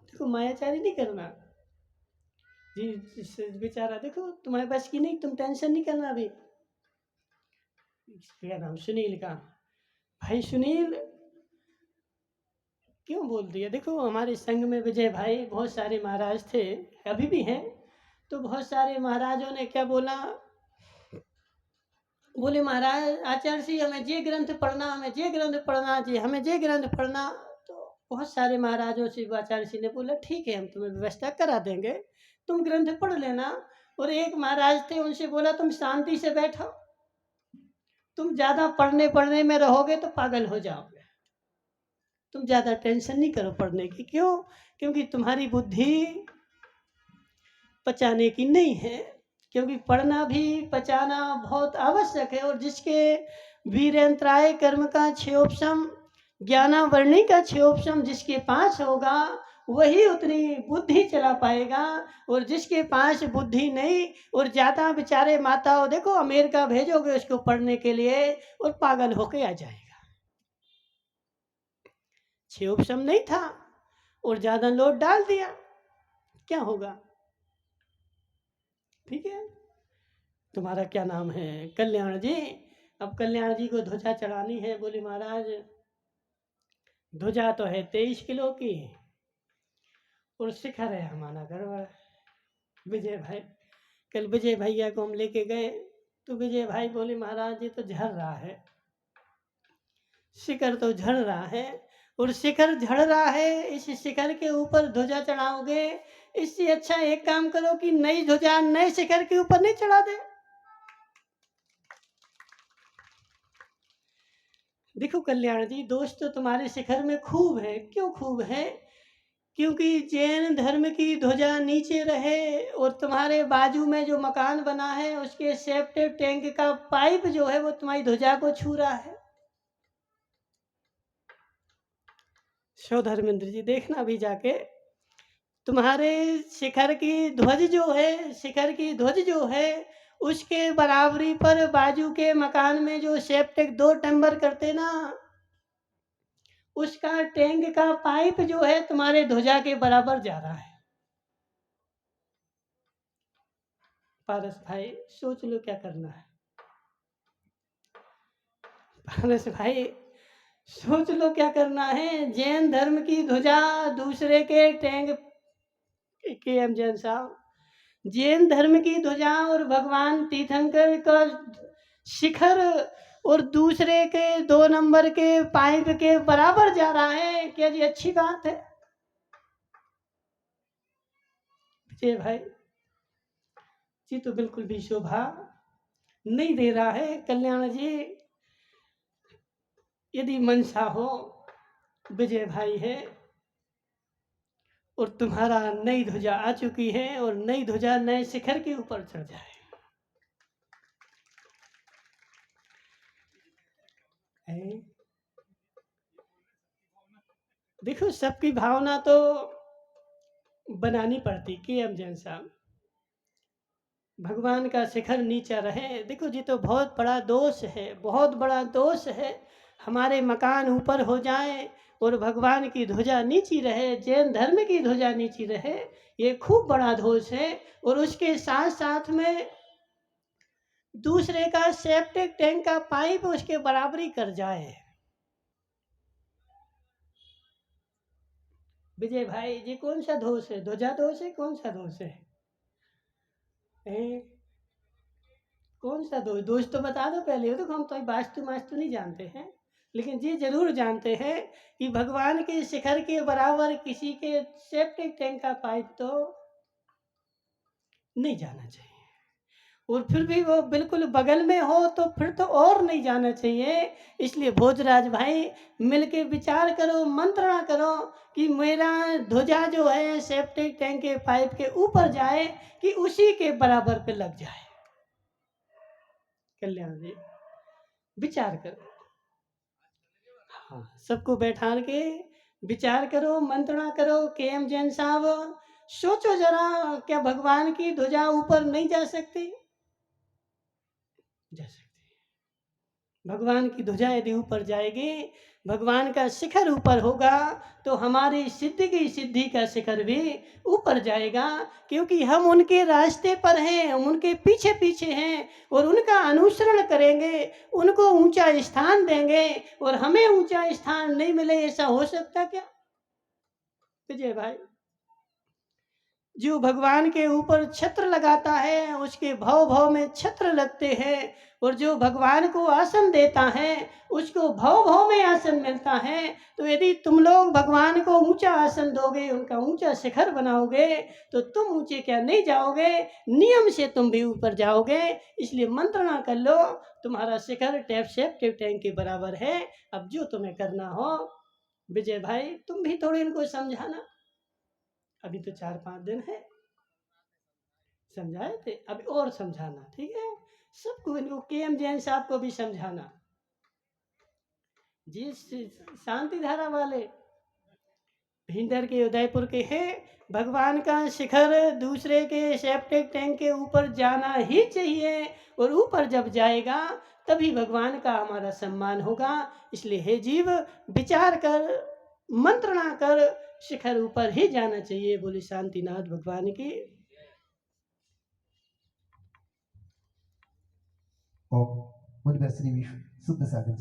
देखो मायाचारी नहीं करना जी। बेचारा देखो तुम्हारे बस की नहीं, तुम टेंशन नहीं करना। अभी क्या नाम? सुनील का भाई। सुनील क्यों बोल दिया? देखो हमारे संघ में विजय भाई बहुत सारे महाराज थे, अभी भी हैं। तो बहुत सारे महाराजों ने क्या बोला, बोले महाराज आचार्य जी हमें जे ग्रंथ पढ़ना, हमें जे ग्रंथ पढ़ना जी, हमें जे ग्रंथ पढ़ना। तो बहुत सारे महाराजों से आचार्य जी ने बोला ठीक है हम तुम्हें व्यवस्था करा देंगे, तुम ग्रंथ पढ़ लेना। और एक महाराज थे, उनसे बोला तुम शांति से बैठो, तुम ज़्यादा पढ़ने में रहोगे तो पागल हो जाओगे। तुम ज़्यादा टेंशन नहीं करो पढ़ने की। क्यों? क्योंकि तुम्हारी बुद्धि पचाने की नहीं है। क्योंकि पढ़ना भी पचाना बहुत आवश्यक है। और जिसके वीरेंद्राय कर्म का क्षयोपशम, ज्ञानावरणी का क्षयोपशम जिसके पास होगा वही उतनी बुद्धि चला पाएगा। और जिसके पास बुद्धि नहीं, और ज़्यादा बेचारे माताओं देखो अमेरिका भेजोगे उसको पढ़ने के लिए और पागल होके आ जाएगा। क्षयोपशम नहीं था और ज़्यादा लोड डाल दिया, क्या होगा? ठीक है? तुम्हारा क्या नाम है? कल्याण जी। अब कल्याण जी को ध्वजा चढ़ानी है। बोले महाराज ध्वजा तो है 23 किलो की और शिखर है हमारा घर वाला विजय भाई। कल विजय भैया को हम लेके गए तो विजय भाई बोले महाराज ये तो झड़ रहा है, शिखर तो झड़ रहा है। और शिखर झड़ रहा है, इस शिखर के ऊपर ध्वजा चढ़ाओगे, इससे अच्छा एक काम करो कि नई ध्वजा नए शिखर के ऊपर नहीं चढ़ा दे। देखो कल्याण जी, दोष तो तुम्हारे शिखर में खूब है। क्यों खूब है? क्योंकि जैन धर्म की ध्वजा नीचे रहे और तुम्हारे बाजू में जो मकान बना है उसके सेप्टिक टैंक का पाइप जो है वो तुम्हारी ध्वजा को छू रहा है। शो धर्मेंद्र जी देखना भी जाके, तुम्हारे शिखर की ध्वज जो है, शिखर की ध्वज जो है उसके बराबरी पर बाजू के मकान में जो सेप्टिक 2 टेम्बर करते ना, उसका टैंक का पाइप जो है तुम्हारे ध्वजा के बराबर जा रहा है। पारस भाई सोच लो क्या करना है। पारस भाई सोच लो क्या करना है। जैन धर्म की ध्वजा दूसरे के टैंक के एम जैन साहब, जैन धर्म की ध्वजा और भगवान तीर्थंकर का शिखर और दूसरे के 2 नंबर के पाइप के बराबर जा रहा है, क्या जी अच्छी बात है? विजय भाई जी तो बिल्कुल भी शोभा नहीं दे रहा है। कल्याण जी, यदि मनसा हो, विजय भाई है और तुम्हारा नई ध्वजा आ चुकी है और नई ध्वजा नए शिखर के ऊपर चढ़ जाए। देखो, सबकी भावना तो बनानी पड़ती कि एम जैन साहब, भगवान का शिखर नीचा रहे। देखो जी, तो बहुत बड़ा दोष है, बहुत बड़ा दोष है। हमारे मकान ऊपर हो जाए और भगवान की ध्वजा नीची रहे, जैन धर्म की ध्वजा नीची रहे, ये खूब बड़ा दोष है। और उसके साथ साथ में दूसरे का सेप्टिक टैंक का पाइप उसके बराबरी कर जाए। विजय भाई जी, कौन सा दोष है? ध्वजा दोष है? कौन सा दोष है? कौन सा दोष? दोष तो बता दो पहले। तो हम तो वास्तु नहीं जानते हैं, लेकिन ये जरूर जानते हैं कि भगवान के शिखर के बराबर किसी के सेप्टिक टैंक का पाइप तो नहीं जाना चाहिए। और फिर भी वो बिल्कुल बगल में हो तो फिर तो और नहीं जाना चाहिए। इसलिए भोजराज भाई, मिलके विचार करो, मंत्रणा करो कि मेरा ध्वजा जो है सेप्टिक टैंक के पाइप के ऊपर जाए कि उसी के बराबर पे लग जाए। कल्याण जी, विचार करो। हाँ, सबको बैठा के विचार करो, मंत्रणा करो। के एम जैन साहब, सोचो जरा, क्या भगवान की ध्वजा ऊपर नहीं जा सकती? जा सकती। भगवान की ध्वजा यदि ऊपर जाएगी, भगवान का शिखर ऊपर होगा, तो हमारी सिद्धि की सिद्धि का शिखर भी ऊपर जाएगा। क्योंकि हम उनके रास्ते पर हैं, हम उनके पीछे पीछे हैं और उनका अनुसरण करेंगे, उनको ऊंचा स्थान देंगे। और हमें ऊंचा स्थान नहीं मिले, ऐसा हो सकता क्या? विजय भाई, जो भगवान के ऊपर छत्र लगाता है उसके भव भव में छत्र लगते हैं, और जो भगवान को आसन देता है उसको भव भव में आसन मिलता है। तो यदि तुम लोग भगवान को ऊंचा आसन दोगे, उनका ऊंचा शिखर बनाओगे, तो तुम ऊंचे क्या नहीं जाओगे, नियम से तुम भी ऊपर जाओगे। इसलिए मंत्रणा कर लो, तुम्हारा शिखर सेप्टिक टैंक के बराबर है। अब जो तुम्हें करना हो, विजय भाई तुम भी थोड़ी इनको समझाना। अभी तो 4-5 दिन है, समझाए थे, अभी और समझाना, ठीक है? सबको, इनको के एम जैन साहब को भी समझाना जी। शांति धारा वाले भिंडर के, उदयपुर के हैं। भगवान का शिखर दूसरे के सेप्टिक टैंक के ऊपर जाना ही चाहिए, और ऊपर जब जाएगा तभी भगवान का हमारा सम्मान होगा। इसलिए हे जीव, विचार कर, मंत्रणा कर, शिखर ऊपर ही जाना चाहिए। बोले शांतिनाथ भगवान की। ओम। मुनिवर श्री विष्णु शुद्ध सागर जी